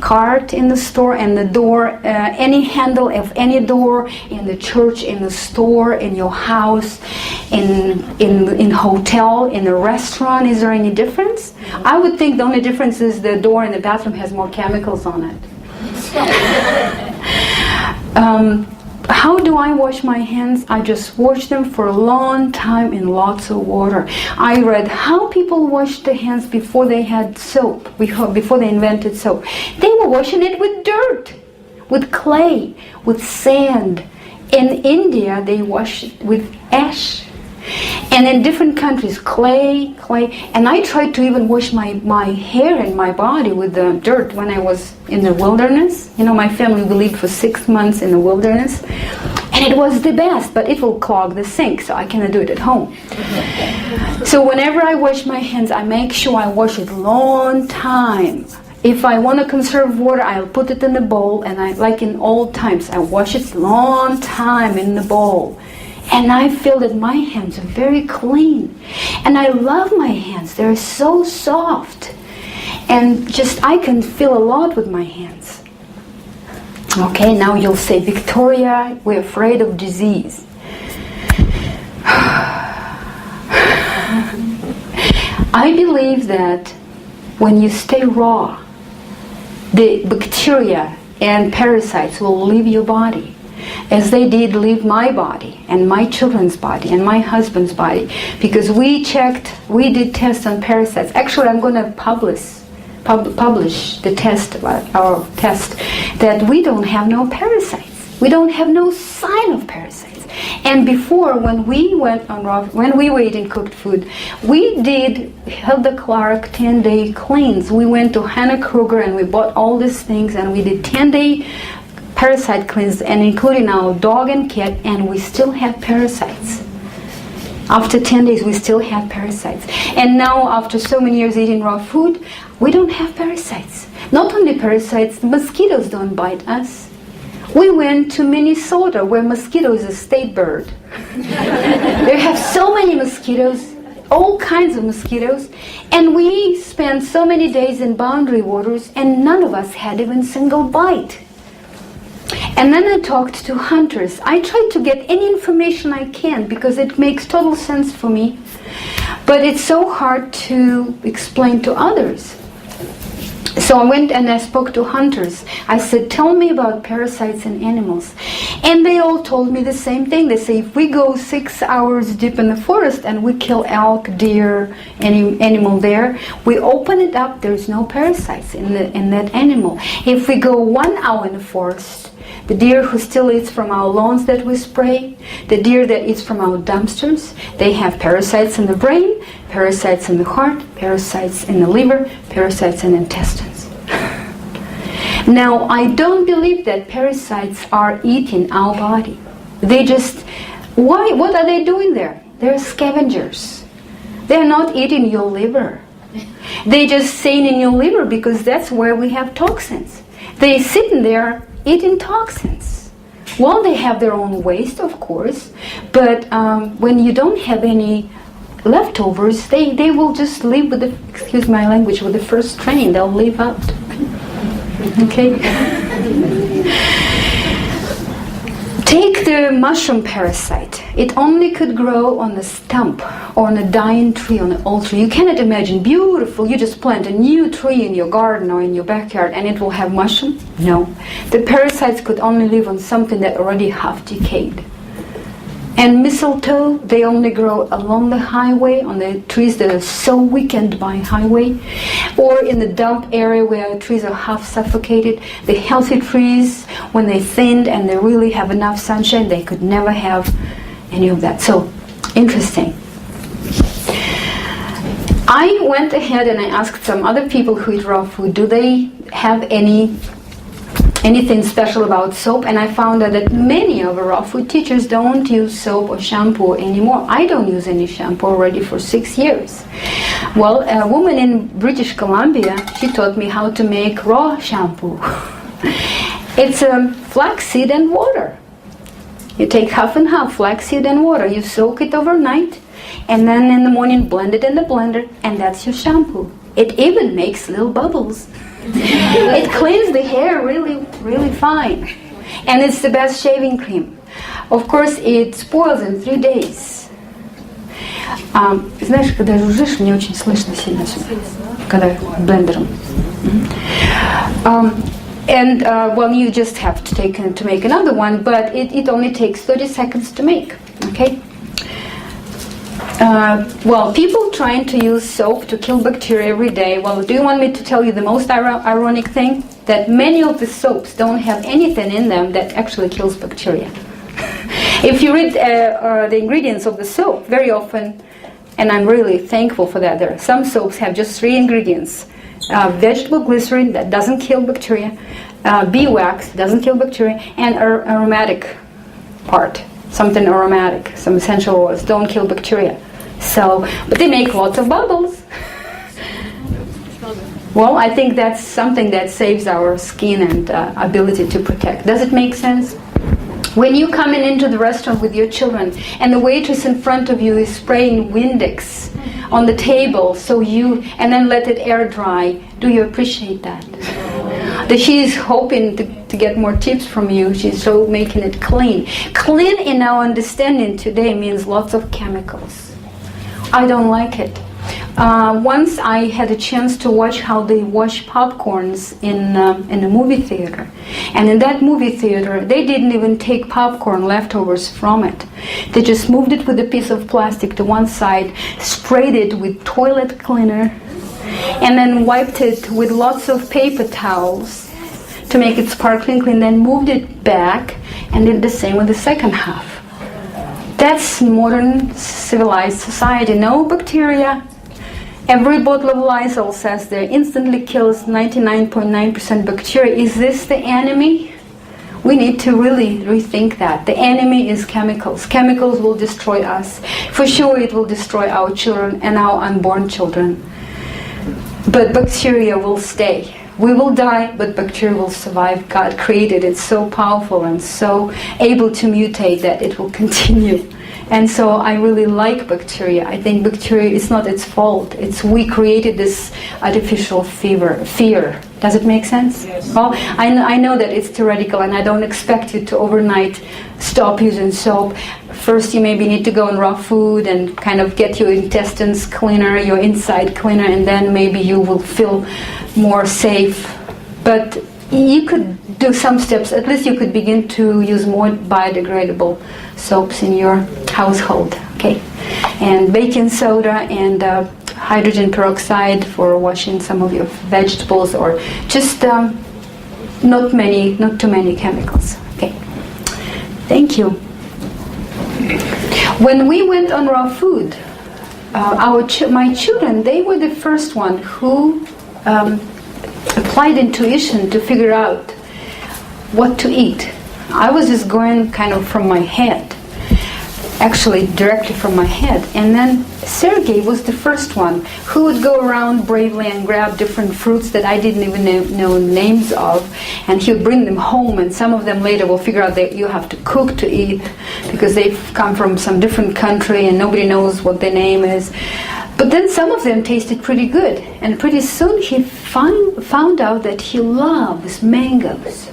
cart in the store and the door, any handle of any door in the church, in the store, in your house, in hotel, in a restaurant? Is there any difference? I would think the only difference is the door in the bathroom has more chemicals on it. How do I wash my hands? I just wash them for a long time in lots of water. I read how people washed their hands before they had soap, before they invented soap. They were washing it with dirt, with clay, with sand. In India, they wash it with ash. And in different countries, clay. And I tried to even wash my hair and my body with the dirt when I was in the wilderness. You know, my family, we lived for 6 months in the wilderness. And it was the best, but it will clog the sink, so I cannot do it at home. So whenever I wash my hands, I make sure I wash it long time. If I want to conserve water, I'll put it in the bowl, and like in old times, I wash it long time in the bowl. And I feel that my hands are very clean. And I love my hands. They're so soft. And just, I can feel a lot with my hands. Okay, now you'll say, Victoria, we're afraid of disease. I believe that when you stay raw, the bacteria and parasites will leave your body, as they did leave my body and my children's body and my husband's body, because we did tests on parasites. Actually, I'm going to publish the test, our test, that we don't have no parasites. We don't have no sign of parasites. And before, when we went on when we were eating cooked food, we did Hilda Clark 10-day cleanse. We went to Hannah Kruger and we bought all these things, and we did 10-day parasite cleanse, and including our dog and cat, and we still have parasites. After 10 days, we still have parasites. And now, after so many years eating raw food, we don't have parasites. Not only parasites, the mosquitoes don't bite us. We went to Minnesota, where mosquito is a state bird. They have so many mosquitoes, all kinds of mosquitoes, and we spent so many days in boundary waters, and none of us had even a single bite. And then I talked to hunters. I tried to get any information I can, because it makes total sense for me, but it's so hard to explain to others. So I went and I spoke to hunters. I said, tell me about parasites in animals. And they all told me the same thing. They say, if we go 6 hours deep in the forest and we kill elk, deer, any animal there, we open it up, there's no parasites in that animal. If we go 1 hour in the forest, the deer who still eats from our lawns that we spray, the deer that eats from our dumpsters, they have parasites in the brain, parasites in the heart, parasites in the liver, parasites in the intestines. Now, I don't believe that parasites are eating our body. They just, what are they doing there? They're scavengers. They're not eating your liver. They just staying in your liver because that's where we have toxins. They're sitting there eating toxins. Well, they have their own waste, of course, but when you don't have any leftovers, they will just leave with the, excuse my language, with the first train. They'll leave out. Okay? Take the mushroom parasite. It only could grow on a stump or on a dying tree, on an old tree. You cannot imagine, beautiful, you just plant a new tree in your garden or in your backyard and it will have mushroom? No. The parasites could only live on something that already half decayed. And mistletoe, they only grow along the highway, on the trees that are so weakened by highway, or in the dump area where trees are half suffocated. The healthy trees, when they thinned and they really have enough sunshine, they could never have any of that. So, interesting. I went ahead and I asked some other people who eat raw food, do they have anything special about soap? And I found out that many of our raw food teachers don't use soap or shampoo anymore. I don't use any shampoo already for 6 years. Well, a woman in British Columbia, she taught me how to make raw shampoo. It's flaxseed and water. You take half and half flaxseed and water, you soak it overnight, and then in the morning blend it in the blender, and that's your shampoo. It even makes little bubbles. It cleans the hair really, really fine. And it's the best shaving cream. Of course, it spoils in 3 days. Знаешь, когда жужжишь, мне очень слышно сильно, когда блендером. And well, you just have to take to make another one, but it only takes 30 seconds to make. Okay. Well, people trying to use soap to kill bacteria every day. Well, do you want me to tell you the most ironic thing? That many of the soaps don't have anything in them that actually kills bacteria. If you read the ingredients of the soap, very often, and I'm really thankful for that, there are some soaps have just 3 ingredients. Vegetable glycerin, that doesn't kill bacteria. Beeswax, doesn't kill bacteria. And aromatic part. Something aromatic, some essential oils, don't kill bacteria. So, but they make lots of bubbles. Well, I think that's something that saves our skin and ability to protect. Does it make sense? When you come into the restaurant with your children and the waitress in front of you is spraying Windex on the table, and then let it air dry, do you appreciate that? That she is hoping to get more tips from you. She's so making it clean. Clean in our understanding today means lots of chemicals. I don't like it. Once I had a chance to watch how they wash popcorns in a movie theater. And in that movie theater, they didn't even take popcorn leftovers from it. They just moved it with a piece of plastic to one side, sprayed it with toilet cleaner, and then wiped it with lots of paper towels to make it sparkling clean, then moved it back and did the same with the second half. That's modern civilized society. No bacteria. Every bottle of Lysol says there instantly kills 99.9% bacteria. Is this the enemy? We need to really rethink that. The enemy is chemicals. Chemicals will destroy us. For sure it will destroy our children and our unborn children. But bacteria will stay. We will die, but bacteria will survive. God created it so powerful and so able to mutate that it will continue. And so I really like bacteria. I think bacteria is not its fault. It's we created this artificial fear. Does it make sense? Yes. Well, I know that it's theoretical, and I don't expect you to overnight stop using soap. First, you maybe need to go on raw food and kind of get your intestines cleaner, your inside cleaner, and then maybe you will feel more safe. But you could do some steps. At least you could begin to use more biodegradable soaps in your household. Okay, and baking soda and hydrogen peroxide for washing some of your vegetables, or just not too many chemicals. Okay, thank you. When we went on raw food, my children, they were the first one who applied intuition to figure out what to eat. I was just going kind of from my head, actually directly from my head. And then Sergey was the first one who would go around bravely and grab different fruits that I didn't even know names of, and he would bring them home, and some of them later will figure out that you have to cook to eat because they've come from some different country and nobody knows what their name is. But then some of them tasted pretty good, and pretty soon he found out that he loves mangoes.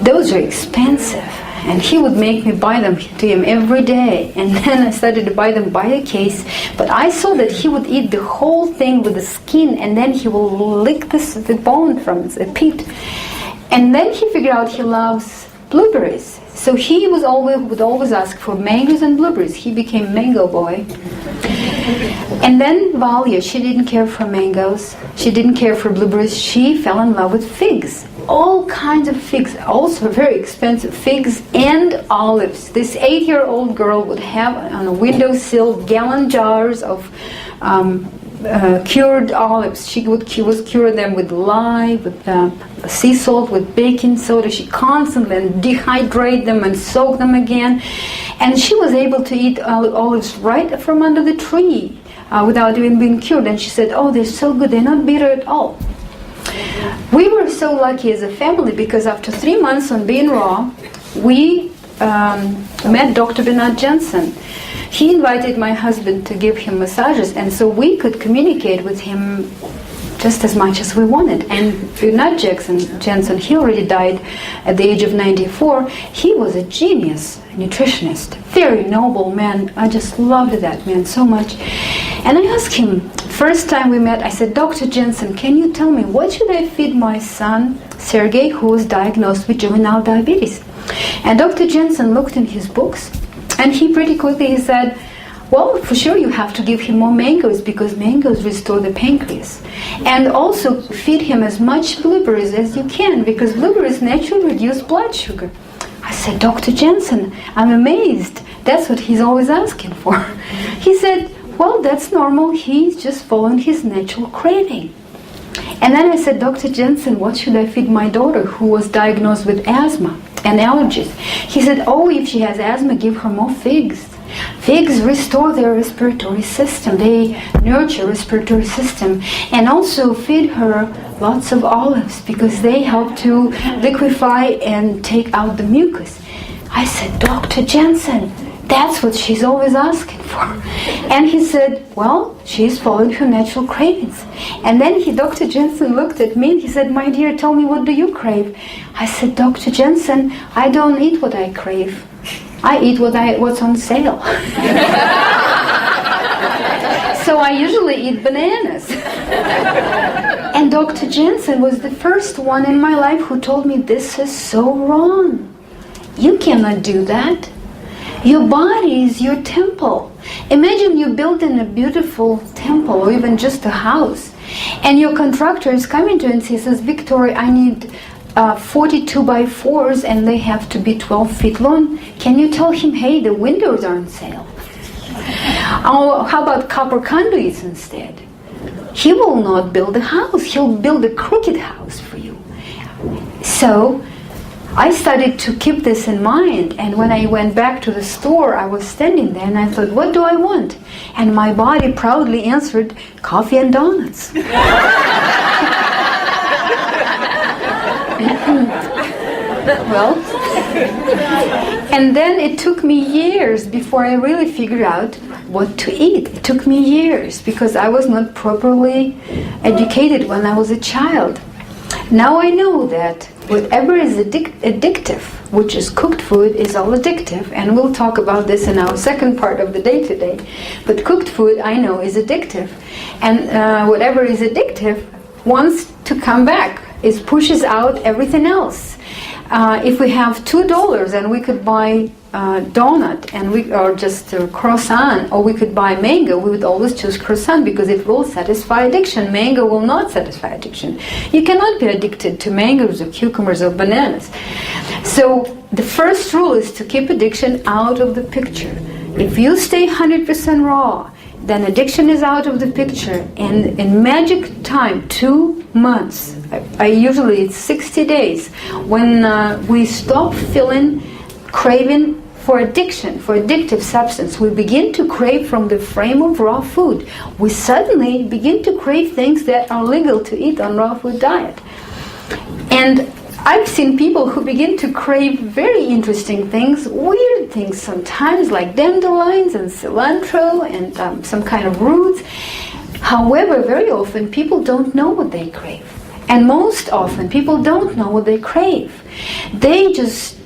Those are expensive, and he would make me buy them to him every day. And then I started to buy them by the case, but I saw that he would eat the whole thing with the skin, and then he will lick the bone from the pit. And then he figured out he loves blueberries. So he would always ask for mangoes and blueberries. He became mango boy. And then Valia, she didn't care for mangoes. She didn't care for blueberries. She fell in love with figs. All kinds of figs, also very expensive figs and olives. This 8-year-old girl would have on a windowsill gallon jars of cured olives. She was cure them with lye, with sea salt, with baking soda. She constantly dehydrate them and soak them again. And she was able to eat olives right from under the tree without even being cured. And she said, oh, they're so good, they're not bitter at all. We were so lucky as a family because after 3 months on being raw, we met Dr. Bernard Jensen. He invited my husband to give him massages, and so we could communicate with him just as much as we wanted. And Bernard Jensen, he already died at the age of 94. He was a genius nutritionist, very noble man. I just loved that man so much. And I asked him, first time we met, I said, Dr. Jensen, can you tell me what should I feed my son, Sergey, who was diagnosed with juvenile diabetes? And Dr. Jensen looked in his books, and he pretty quickly said, well, for sure you have to give him more mangoes because mangoes restore the pancreas. And also feed him as much blueberries as you can because blueberries naturally reduce blood sugar. I said, Dr. Jensen, I'm amazed. That's what he's always asking for. He said, well, that's normal. He's just following his natural craving. And then I said, Dr. Jensen, what should I feed my daughter who was diagnosed with asthma and allergies? He said, oh, if she has asthma, give her more figs. Figs restore their respiratory system. They nurture respiratory system. And also feed her lots of olives because they help to liquefy and take out the mucus. I said, Dr. Jensen, that's what she's always asking for. And he said, well, she's following her natural cravings. And then Dr. Jensen looked at me and he said, my dear, tell me, what do you crave? I said, Dr. Jensen, I don't eat what I crave. I eat what's on sale. So I usually eat bananas. And Dr. Jensen was the first one in my life who told me this is so wrong. You cannot do that. Your body is your temple. Imagine you building a beautiful temple or even just a house, and your contractor is coming to you and says, Victoria, I need 42 by 4s and they have to be 12 feet long. Can you tell him, hey, the windows are on sale? Oh, how about copper conduits instead? He will not build a house. He'll build a crooked house for you. So I started to keep this in mind, and when I went back to the store, I was standing there and I thought, what do I want? And my body proudly answered, coffee and donuts. Well, and then it took me years before I really figured out what to eat. It took me years because I was not properly educated when I was a child. Now I know that whatever is addictive, which is cooked food, is all addictive, and we'll talk about this in our second part of the day today. But cooked food, I know, is addictive, and whatever is addictive wants to come back. It pushes out everything else. If we have $2 and we could buy donut or just a croissant, or we could buy mango, we would always choose croissant because it will satisfy addiction. Mango will not satisfy addiction. You cannot be addicted to mangoes or cucumbers or bananas. So the first rule is to keep addiction out of the picture. If you stay 100% raw, then addiction is out of the picture, and in magic time, 2 months, usually it's 60 days, when we stop feeling craving for addiction, for addictive substance, we begin to crave from the frame of raw food. We suddenly begin to crave things that are legal to eat on raw food diet. And I've seen people who begin to crave very interesting things, weird things sometimes, like dandelions and cilantro and some kind of roots. However, very often people don't know what they crave. And most often people don't know what they crave. They just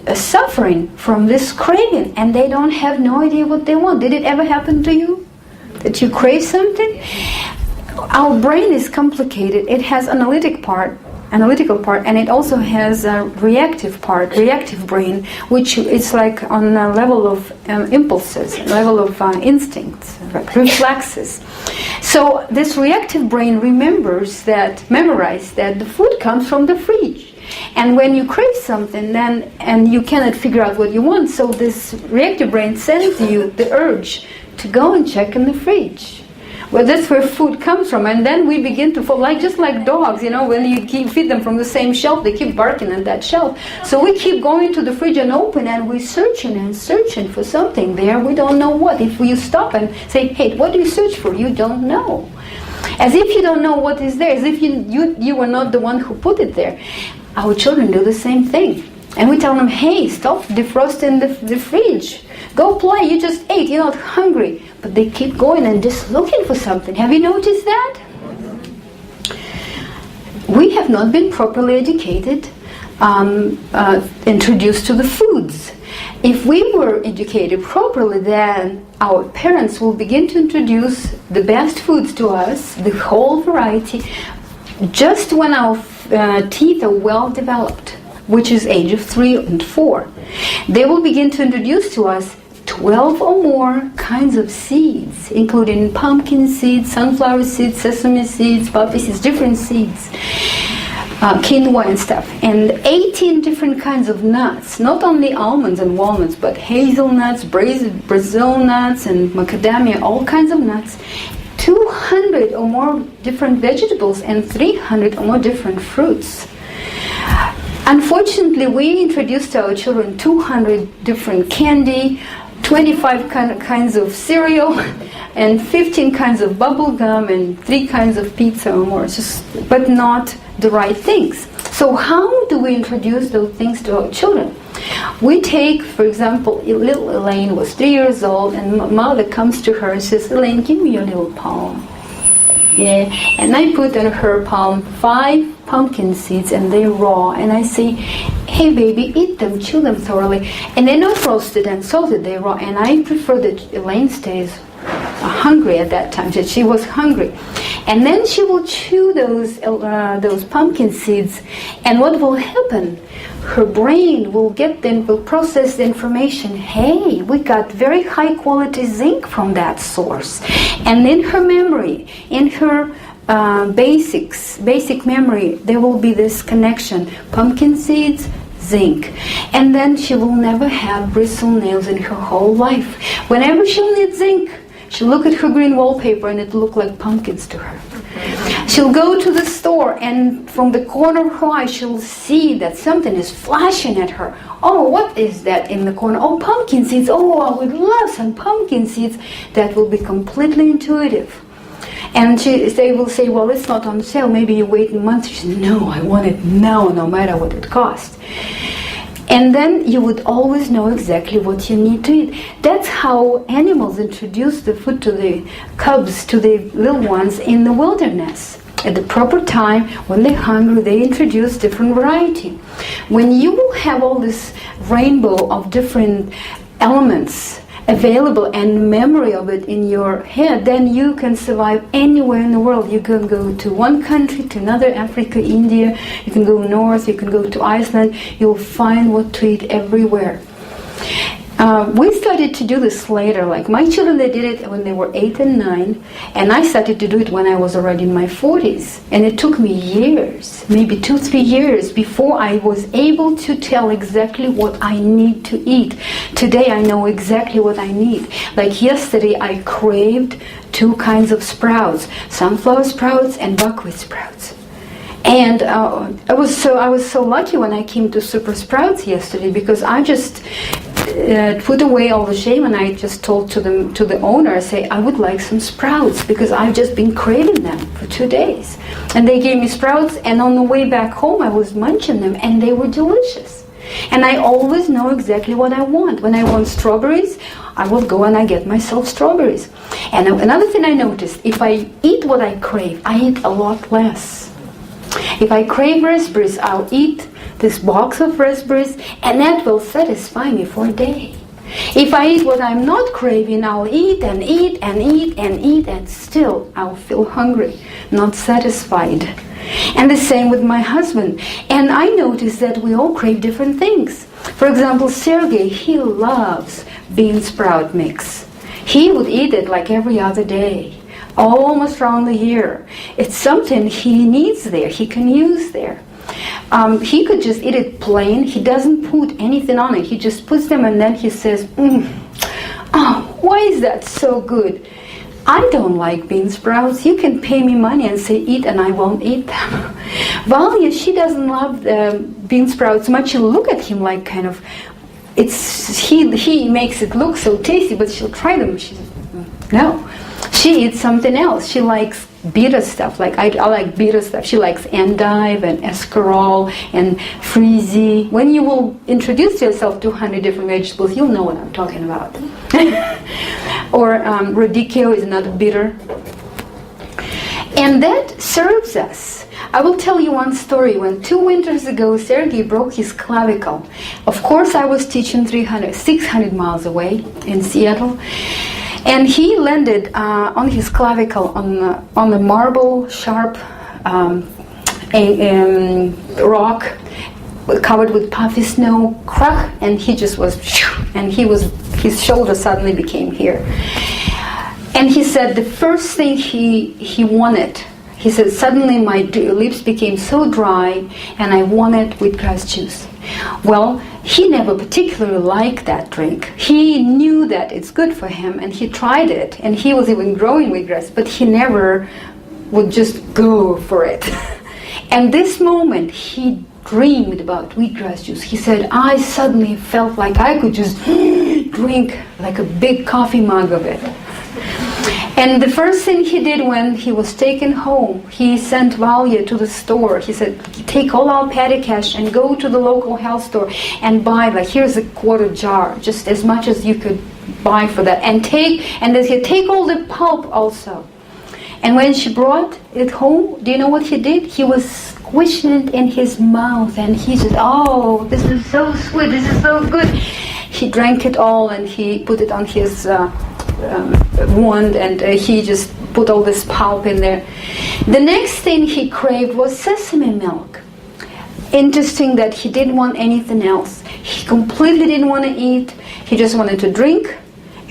are suffering from this craving and they don't have no idea what they want. Did it ever happen to you? That you crave something? Our brain is complicated. It has analytical part, and it also has a reactive brain, which is like on a level of impulses, level of instincts, reflexes. So this reactive brain memorized that the food comes from the fridge. And when you crave something, and you cannot figure out what you want, so this reactive brain sends you the urge to go and check in the fridge. Well, that's where food comes from, and then we begin to fall, just like dogs, when you feed them from the same shelf, they keep barking at that shelf. So we keep going to the fridge and open, and we're searching and searching for something there. We don't know what. If you stop and say, hey, what do you search for? You don't know. As if you don't know what is there, as if you were not the one who put it there. Our children do the same thing. And we tell them, hey, stop defrosting the fridge. Go play, you just ate, you're not hungry. But they keep going and just looking for something. Have you noticed that? We have not been properly educated, introduced to the foods. If we were educated properly, then our parents will begin to introduce the best foods to us, the whole variety, just when our teeth are well developed, which is age of 3 and 4. They will begin to introduce to us 12 or more kinds of seeds, including pumpkin seeds, sunflower seeds, sesame seeds, poppy seeds, different seeds, quinoa and stuff, and 18 different kinds of nuts, not only almonds and walnuts, but hazelnuts, Brazil nuts, and macadamia, all kinds of nuts, 200 or more different vegetables, and 300 or more different fruits. Unfortunately, we introduced to our children 200 different candy, 25 kinds of cereal, and 15 kinds of bubble gum, and 3 kinds of pizza or more, but not the right things. So how do we introduce those things to our children? We take, for example, little Elaine was 3 years old, and mother comes to her and says, Elaine, give me your little palm. Yeah, and I put in her palm 5 pumpkin seeds, and they're raw, and I say, hey baby, eat them, chew them thoroughly, and they're not roasted and salted, they're raw, and I prefer that Elaine stays hungry at that time. She was hungry. And then she will chew those pumpkin seeds, and what will happen? Her brain will process the information. Hey, we got very high quality zinc from that source. And in her memory, in her basic memory, there will be this connection. Pumpkin seeds, zinc. And then she will never have bristle nails in her whole life. Whenever she'll need zinc, she'll look at her green wallpaper and it'll look like pumpkins to her. She'll go to the store and from the corner of her eye she'll see that something is flashing at her. Oh, what is that in the corner? Oh, pumpkin seeds. Oh, I would love some pumpkin seeds. That will be completely intuitive. And they will say, well, it's not on sale. Maybe you wait a month. She says, no, I want it now, no matter what it costs. And then you would always know exactly what you need to eat. That's how animals introduce the food to the cubs, to the little ones in the wilderness. At the proper time, when they're hungry, they introduce different variety. When you will have all this rainbow of different elements available and memory of it in your head, then you can survive anywhere in the world. You can go to one country, to another, Africa, India, you can go north, you can go to Iceland, you'll find what to eat everywhere. We started to do this later, like my children, they did it when they were 8 and 9, and I started to do it when I was already in my 40s. And it took me years, maybe 2-3 years, before I was able to tell exactly what I need to eat. Today I know exactly what I need. Like yesterday I craved 2 kinds of sprouts, sunflower sprouts and buckwheat sprouts. And I was so lucky when I came to Super Sprouts yesterday, because I just put away all the shame and I just told to the owner, I say, I would like some sprouts because I've just been craving them for 2 days. And they gave me sprouts, and on the way back home I was munching them and they were delicious. And I always know exactly what I want. When I want strawberries, I will go and I get myself strawberries. And another thing I noticed, if I eat what I crave, I eat a lot less. If I crave raspberries, I'll eat this box of raspberries, and that will satisfy me for a day. If I eat what I'm not craving, I'll eat and eat and eat and eat, and still I'll feel hungry, not satisfied. And the same with my husband. And I noticed that we all crave different things. For example, Sergey, he loves bean sprout mix. He would eat it like every other day, almost around the year. It's something he needs there, he can use there. He could just eat it plain. He doesn't put anything on it. He just puts them and then he says, oh, why is that so good? I don't like bean sprouts. You can pay me money and say eat, and I won't eat them. Valia, she doesn't love bean sprouts much. You look at him like kind of, he makes it look so tasty, but she'll try them. She says, no. She eats something else. She likes bitter stuff. Like I like bitter stuff. She likes endive and escarole and frizzy. When you will introduce yourself to 100 different vegetables, you'll know what I'm talking about. Or radicchio is not bitter. And that serves us. I will tell you one story. When 2 winters ago, Sergey broke his clavicle. Of course, I was teaching 600 miles away in Seattle. And he landed on his clavicle on the marble, sharp rock covered with puffy snow, crack, and he just was, and his shoulder suddenly became here. And he said the first thing he wanted, he said, suddenly my lips became so dry and I wanted wheatgrass juice. Well, he never particularly liked that drink. He knew that it's good for him and he tried it, and he was even growing wheatgrass, but he never would just go for it. And this moment he dreamed about wheatgrass juice. He said, I suddenly felt like I could just drink like a big coffee mug of it. And the first thing he did when he was taken home, he sent Valia to the store. He said, take all our petty cash and go to the local health store and buy, like, here's a quarter jar, just as much as you could buy for that. And they said, take all the pulp also. And when she brought it home, do you know what he did? He was squishing it in his mouth, and he said, oh, this is so sweet, this is so good. He drank it all and he put it on his wand, and he just put all this pulp in there. The next thing he craved was sesame milk. Interesting that he didn't want anything else. He completely didn't want to eat. He just wanted to drink,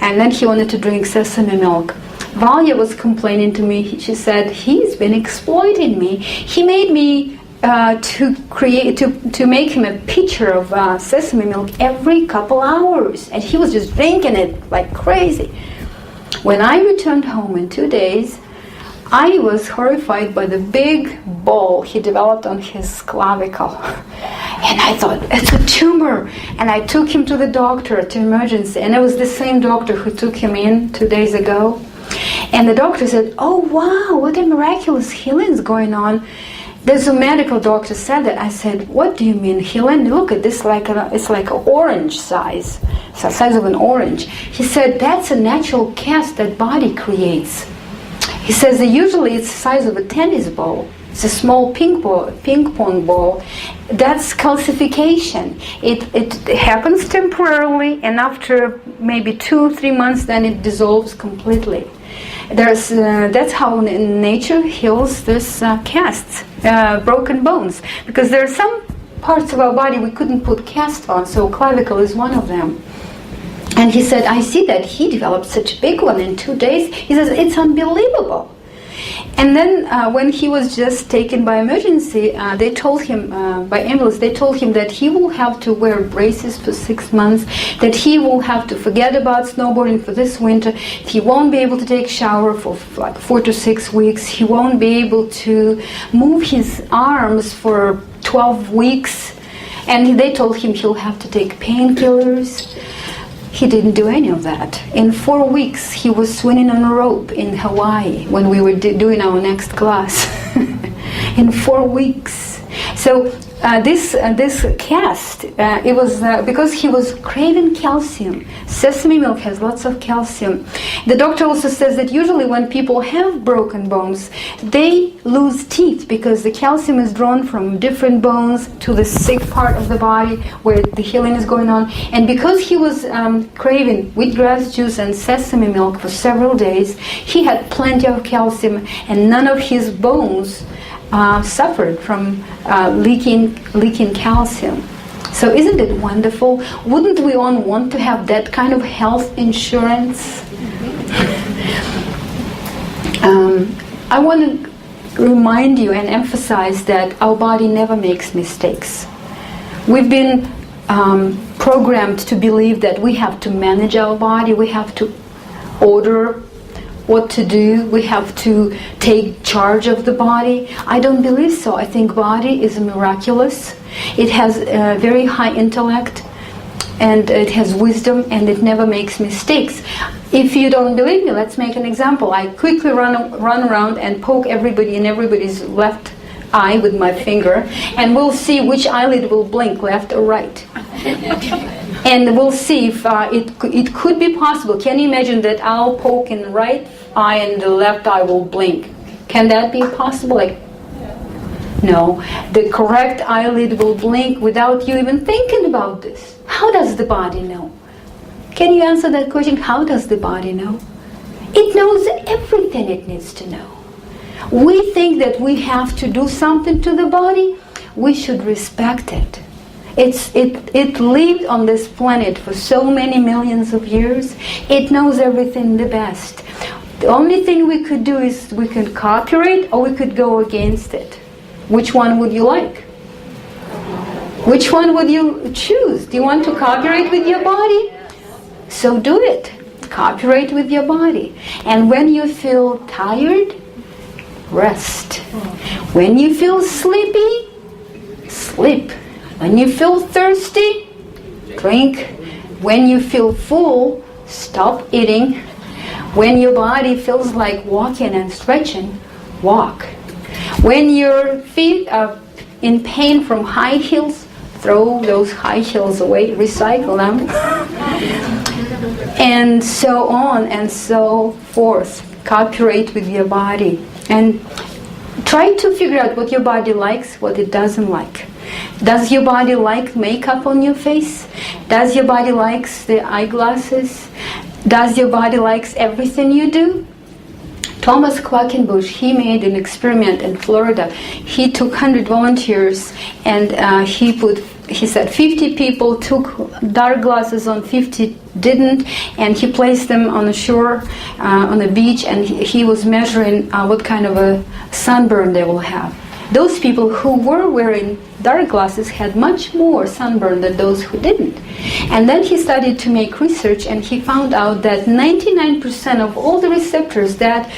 and then he wanted to drink sesame milk. Valya was complaining to me. She said, he's been exploiting me. He made me to make him a pitcher of sesame milk every couple hours, and he was just drinking it like crazy. When I returned home in 2 days, I was horrified by the big ball he developed on his clavicle. And I thought, it's a tumor. And I took him to the doctor, to emergency. And it was the same doctor who took him in 2 days ago. And the doctor said, oh wow, what a miraculous healing is going on. There's a medical doctor said that. I said, what do you mean healing? Look at this, it's like an orange size. It's the size of an orange. He said, that's a natural cast that body creates. He says that usually it's the size of a tennis ball. It's a small ping pong ball. That's calcification. It happens temporarily, and after maybe 2-3 months, then it dissolves completely. That's how nature heals this casts, broken bones. Because there are some parts of our body we couldn't put cast on, so clavicle is one of them. And he said, I see that he developed such a big one in 2 days. He says, it's unbelievable. And then when he was just taken by emergency, they told him, by ambulance, they told him that he will have to wear braces for 6 months, that he will have to forget about snowboarding for this winter, he won't be able to take shower for like 4 to 6 weeks, he won't be able to move his arms for 12 weeks, and they told him he'll have to take painkillers. He didn't do any of that. In 4 weeks, he was swinging on a rope in Hawaii when we were doing our next class. In 4 weeks. So this cast, it was because he was craving calcium. Sesame milk has lots of calcium. The doctor also says that usually when people have broken bones, they lose teeth because the calcium is drawn from different bones to the sick part of the body where the healing is going on. And because he was craving wheatgrass juice and sesame milk for several days, he had plenty of calcium, and none of his bones suffered from leaking calcium. So isn't it wonderful? Wouldn't we all want to have that kind of health insurance? I want to remind you and emphasize that our body never makes mistakes. We've been programmed to believe that we have to manage our body, we have to order what to do, we have to take charge of the body. I don't believe so. I think body is miraculous. It has a very high intellect, and it has wisdom, and it never makes mistakes. If you don't believe me, let's make an example. I quickly run around and poke everybody in everybody's left eye with my finger, and we'll see which eyelid will blink, left or right. And we'll see if it could be possible. Can you imagine that I'll poke in the right eye and the left eye will blink? Can that be possible? No. The correct eyelid will blink without you even thinking about this. How does the body know? Can you answer that question? How does the body know? It knows everything it needs to know. We think that we have to do something to the body. We should respect it. It lived on this planet for so many millions of years. It knows everything the best. The only thing we could do is we could cooperate or we could go against it. Which one would you like? Which one would you choose? Do you want to cooperate with your body? So do it. Cooperate with your body. And when you feel tired, rest. When you feel sleepy, sleep. When you feel thirsty, drink. When you feel full, stop eating. When your body feels like walking and stretching, walk. When your feet are in pain from high heels, throw those high heels away, recycle them. And so on and so forth. Cooperate with your body. And try to figure out what your body likes, what it doesn't like. Does your body like makeup on your face? Does your body like the eyeglasses? Does your body likes everything you do? Thomas Quackenbush, he made an experiment in Florida. He took 100 volunteers and he said 50 people took dark glasses on, 50 didn't, and he placed them on the shore, on the beach, and he was measuring what kind of a sunburn they will have. Those people who were wearing dark glasses had much more sunburn than those who didn't. And then he started to make research, and he found out that 99% of all the receptors that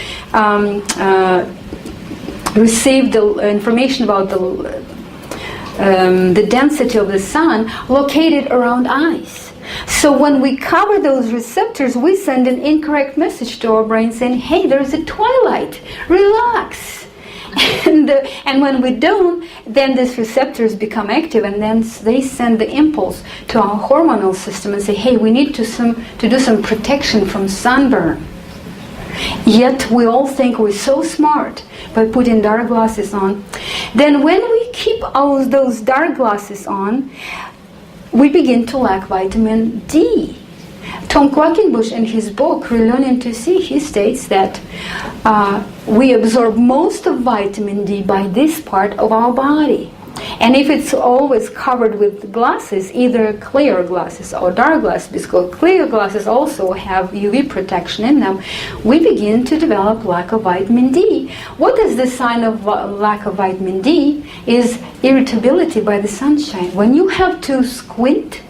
received the information about the density of the sun located around eyes. So when we cover those receptors, we send an incorrect message to our brain saying, hey, there's a twilight, relax. And when we don't, then these receptors become active, and then they send the impulse to our hormonal system and say, hey, we need to do some protection from sunburn. Yet we all think we're so smart by putting dark glasses on. Then when we keep all those dark glasses on, we begin to lack vitamin D. Tom Quackenbush, in his book Relearning to See, he states that we absorb most of vitamin D by this part of our body. And if it's always covered with glasses, either clear glasses or dark glasses, because clear glasses also have UV protection in them, we begin to develop lack of vitamin D. What is the sign of lack of vitamin D? Is irritability by the sunshine. When you have to squint,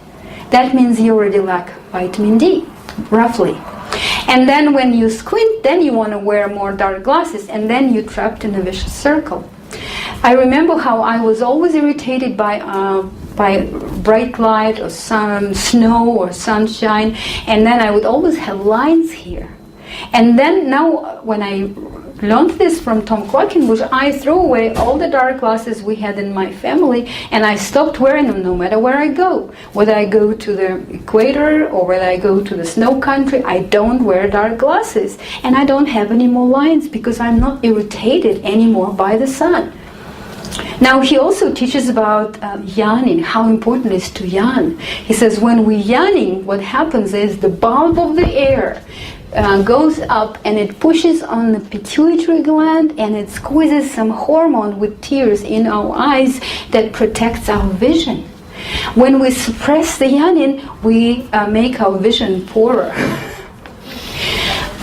that means you already lack vitamin D, roughly. And then when you squint, then you want to wear more dark glasses, and then you're trapped in a vicious circle. I remember how I was always irritated by bright light or snow or sunshine, and then I would always have lines here. And then now when I learned this from Tom Quackenbush, I threw away all the dark glasses we had in my family, and I stopped wearing them no matter where I go. Whether I go to the equator or whether I go to the snow country, I don't wear dark glasses. And I don't have any more lines because I'm not irritated anymore by the sun. Now he also teaches about yawning, how important it is to yawn. He says when we're yawning, what happens is the bulb of the air goes up and it pushes on the pituitary gland, and it squeezes some hormone with tears in our eyes that protects our vision. When we suppress the yawning, we make our vision poorer.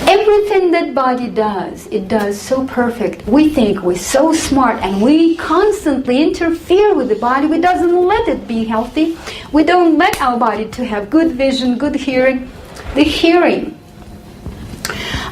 Everything that body does, it does so perfect. We think we're so smart, and we constantly interfere with the body. We doesn't let it be healthy. We don't let our body to have good vision, good hearing. The hearing.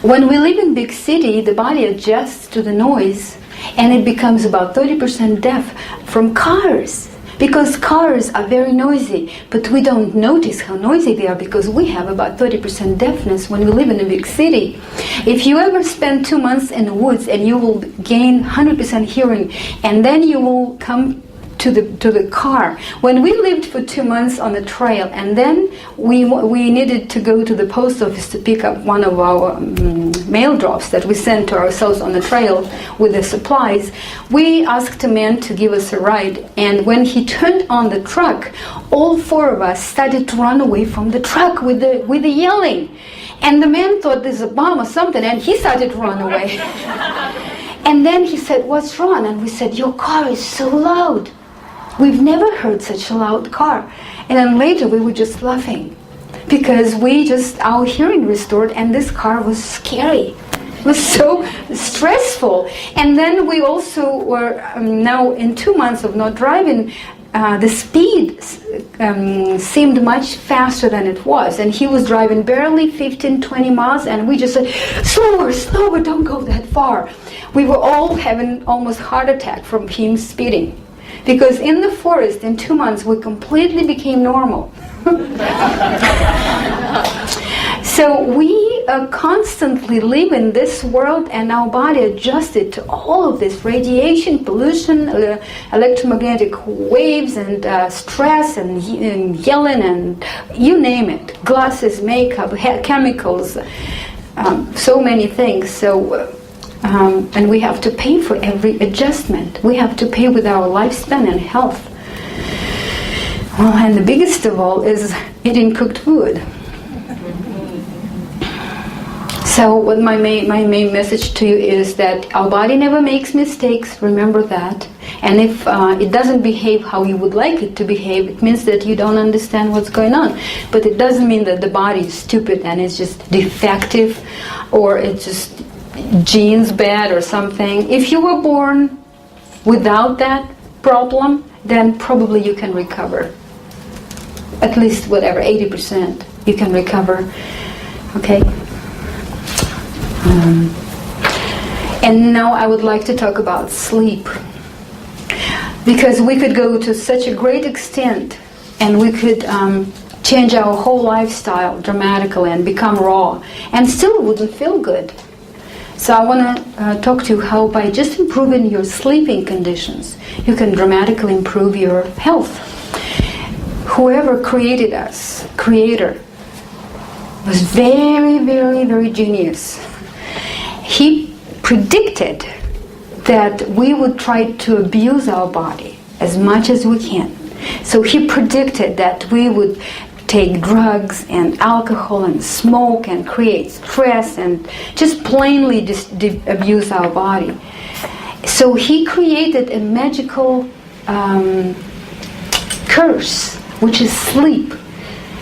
When we live in big city, the body adjusts to the noise, and it becomes about 30% deaf from cars. Because cars are very noisy, but we don't notice how noisy they are because we have about 30% deafness when we live in a big city. If you ever spend 2 months in the woods, and you will gain 100% hearing, and then you will come to the car. When we lived for 2 months on the trail, and then we needed to go to the post office to pick up one of our mail drops that we sent to ourselves on the trail with the supplies, we asked a man to give us a ride, and when he turned on the truck, all 4 of us started to run away from the truck with the yelling. And the man thought this is a bomb or something, and he started to run away. And then he said, "What's wrong?" And we said, "Your car is so loud. We've never heard such a loud car." And then later we were just laughing because our hearing restored, and this car was scary. It was so stressful. And then we also were now in 2 months of not driving, the speed seemed much faster than it was, and he was driving barely 15-20 miles, and we just said, slower, slower, don't go that far. We were all having almost heart attack from him speeding. Because in the forest, in 2 months, we completely became normal. So we constantly live in this world, and our body adjusted to all of this radiation, pollution, electromagnetic waves, and stress, and yelling, and you name it. Glasses, makeup, chemicals, so many things. And we have to pay for every adjustment. We have to pay with our lifespan and health. Well, and the biggest of all is eating cooked food. So what my main message to you is that our body never makes mistakes, remember that. And if it doesn't behave how you would like it to behave, it means that you don't understand what's going on. But it doesn't mean that the body is stupid and it's just defective, or it's just genes bad or something. If you were born without that problem, then probably you can recover. At least whatever, 80% you can recover. Okay? And now I would like to talk about sleep. Because we could go to such a great extent and we could change our whole lifestyle dramatically and become raw, and still wouldn't feel good. So I want to talk to you how by just improving your sleeping conditions, you can dramatically improve your health. Whoever created us, Creator, was very, very, very genius. He predicted that we would try to abuse our body as much as we can. So he predicted that we would take drugs and alcohol and smoke and create stress and just plainly abuse our body. So he created a magical curse, which is sleep.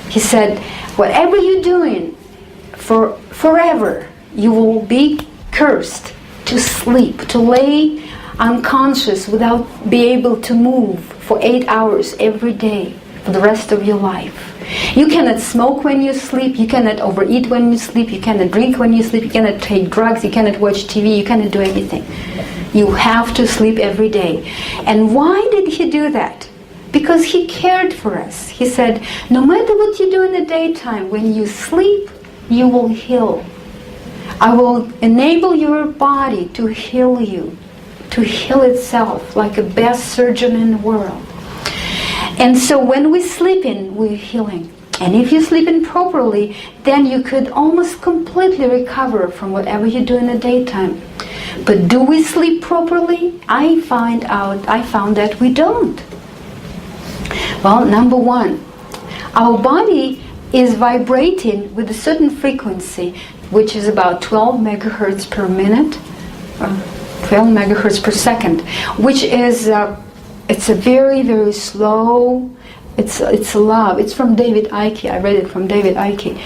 He said, whatever you're doing forever, you will be cursed to sleep, to lay unconscious without be able to move for 8 hours every day for the rest of your life. You cannot smoke when you sleep, you cannot overeat when you sleep, you cannot drink when you sleep, you cannot take drugs, you cannot watch TV, you cannot do anything. You have to sleep every day. And why did he do that? Because he cared for us. He said, no matter what you do in the daytime, when you sleep, you will heal. I will enable your body to heal you, to heal itself like a best surgeon in the world. And so when we sleep in, we're healing. And if you sleep in properly, then you could almost completely recover from whatever you do in the daytime. But do we sleep properly? I found that we don't. Well, number one, our body is vibrating with a certain frequency, which is about 12 megahertz per minute, 12 megahertz per second, which is it's a very, very slow. It's love. It's from David Icke. I read it from David Icke.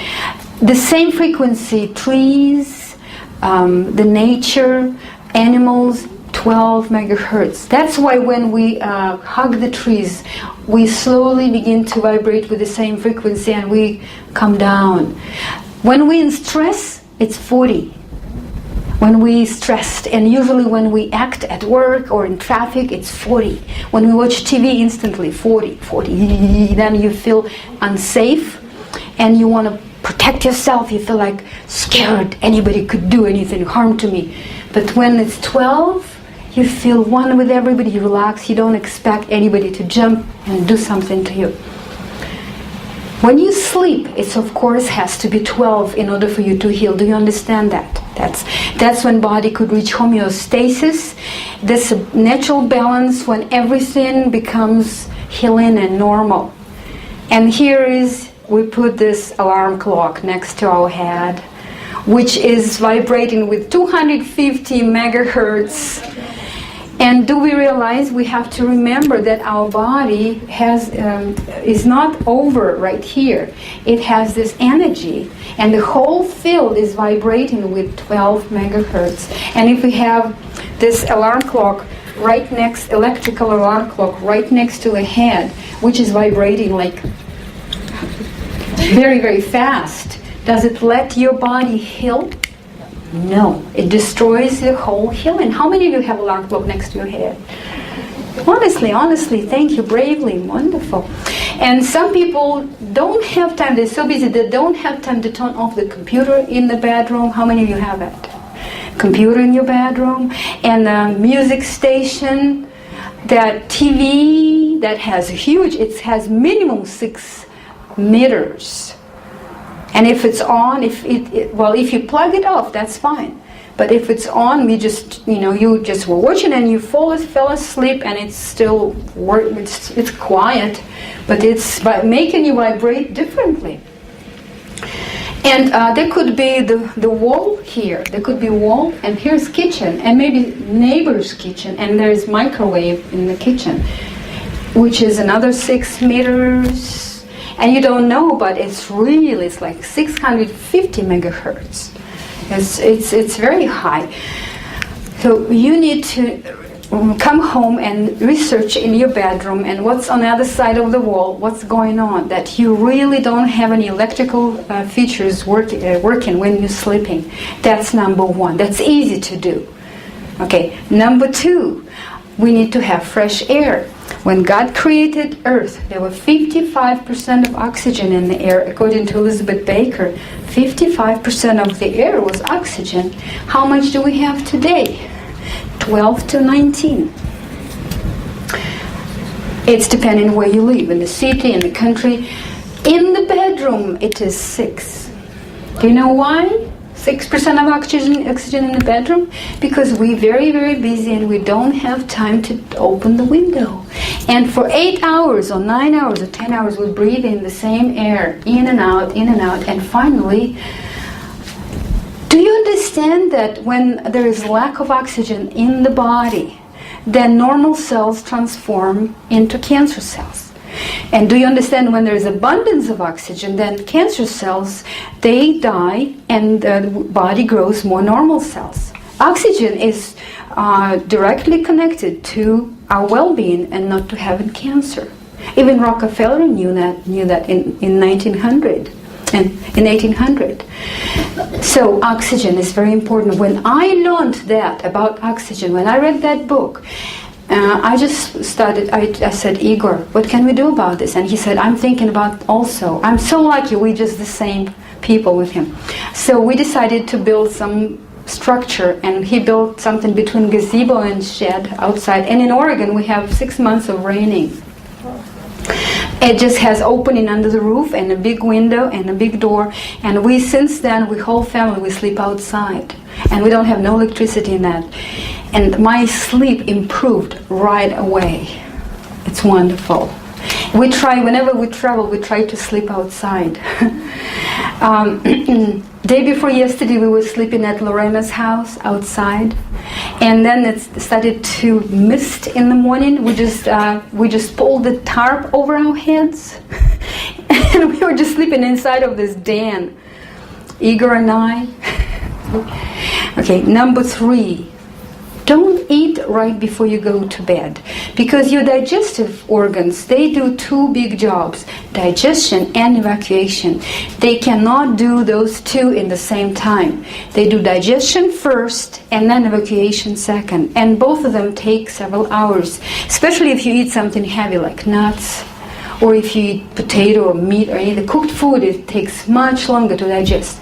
The same frequency, trees, the nature, animals, 12 megahertz. That's why when we hug the trees, we slowly begin to vibrate with the same frequency and we come down. When we're in stress, it's 40. When we're stressed, and usually when we act at work or in traffic, it's 40. When we watch TV, instantly 40. Then you feel unsafe and you want to protect yourself. You feel like scared. Anybody could do anything, harm to me. But when it's 12, you feel one with everybody. You relax. You don't expect anybody to jump and do something to you. When you sleep, it of course has to be 12 in order for you to heal. Do you understand that? That's when body could reach homeostasis. This natural balance when everything becomes healing and normal. And here is, we put this alarm clock next to our head, which is vibrating with 250 megahertz. And do we realize we have to remember that our body is not over right here. It has this energy, and the whole field is vibrating with 12 megahertz. And if we have this alarm clock right next, electrical alarm clock right next to the head, which is vibrating like very, very fast, does it let your body heal? No, it destroys the whole healing. How many of you have alarm clock next to your head? Honestly, thank you, bravely, wonderful. And some people don't have time, they're so busy, they don't have time to turn off the computer in the bedroom. How many of you have it? Computer in your bedroom, and a music station, that TV that has huge, it has minimum 6 meters. And if it's on, if you plug it off, that's fine. But if it's on, you just were watching and you fell asleep, and it's still it's quiet, but it's making you vibrate differently. And there could be the wall here. There could be wall, and here's kitchen, and maybe neighbor's kitchen, and there's microwave in the kitchen, which is another 6 meters. And you don't know, but it's like 650 megahertz. It's very high. So you need to come home and research in your bedroom and what's on the other side of the wall, what's going on, that you really don't have any electrical features working when you're sleeping. That's number one. That's easy to do. Okay, number two, we need to have fresh air. When God created Earth, there were 55% of oxygen in the air. According to Elizabeth Baker, 55% of the air was oxygen. How much do we have today? 12 to 19. It's depending where you live, in the city, in the country. In the bedroom, it is 6. Do you know why? 6% of oxygen in the bedroom? Because we're very, very busy and we don't have time to open the window. And for 8 hours or 9 hours or 10 hours, we breathe in the same air, in and out, and finally, do you understand that when there is lack of oxygen in the body, then normal cells transform into cancer cells? And do you understand when there is abundance of oxygen, then cancer cells, they die and the body grows more normal cells? Oxygen is directly connected to our well-being and not to having cancer. Even Rockefeller knew that in 1900. And in 1800. So oxygen is very important. When I learned that about oxygen, when I read that book, I just started, I said, Igor, what can we do about this? And he said, I'm thinking about also. I'm so lucky we're just the same people with him. So we decided to build some structure, and he built something between gazebo and shed outside. And in Oregon, we have 6 months of raining. It just has opening under the roof and a big window and a big door, and since then, whole family, we sleep outside, and we don't have no electricity in that. And my sleep improved right away. It's wonderful. We try, whenever we travel, we try to sleep outside. Day before yesterday, we were sleeping at Lorena's house outside, and then it started to mist in the morning. We just pulled the tarp over our heads, and we were just sleeping inside of this den, Igor and I. Okay, number 3. Don't eat right before you go to bed, because your digestive organs, they do 2 big jobs, digestion and evacuation. They cannot do those 2 in the same time. They do digestion first and then evacuation second, and both of them take several hours, especially if you eat something heavy like nuts, or if you eat potato or meat or any of the cooked food. It takes much longer to digest.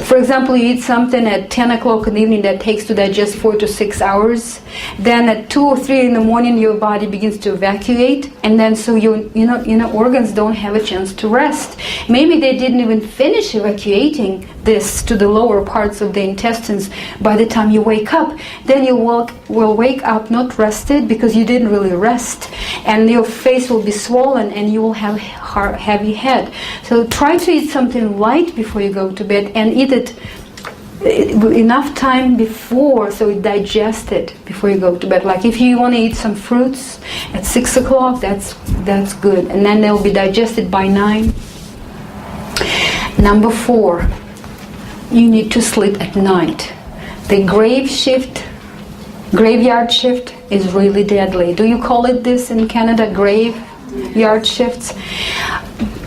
For example, you eat something at 10 o'clock in the evening that takes to digest 4 to 6 hours. Then at 2 or 3 in the morning, your body begins to evacuate, and then so your organs don't have a chance to rest. Maybe they didn't even finish evacuating this to the lower parts of the intestines by the time you wake up. Then you will wake up not rested because you didn't really rest, and your face will be swollen and you will have heavy head. So try to eat something light before you go to bed, and eat it enough time before so it digests it before you go to bed. Like if you want to eat some fruits at 6 o'clock, that's good, and then they'll be digested by 9. Number 4, you need to sleep at night. The graveyard shift is really deadly. Do you call it this in Canada, graveyard shifts?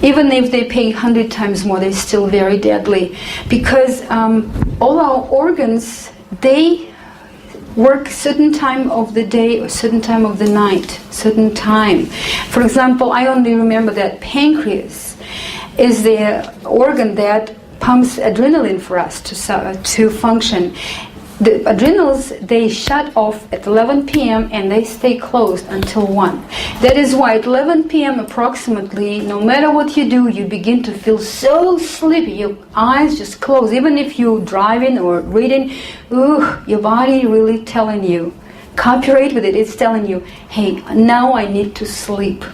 Even if they pay 100 times more, they're still very deadly, because all our organs, they work certain time of the day or certain time of the night, certain time. For example, I only remember that pancreas is the organ that pumps adrenaline for us to function. The adrenals, they shut off at 11 p.m. and they stay closed until 1. That is why at 11 p.m. approximately, no matter what you do, you begin to feel so sleepy. Your eyes just close. Even if you're driving or reading, your body really telling you, cooperate with it. It's telling you, hey, now I need to sleep.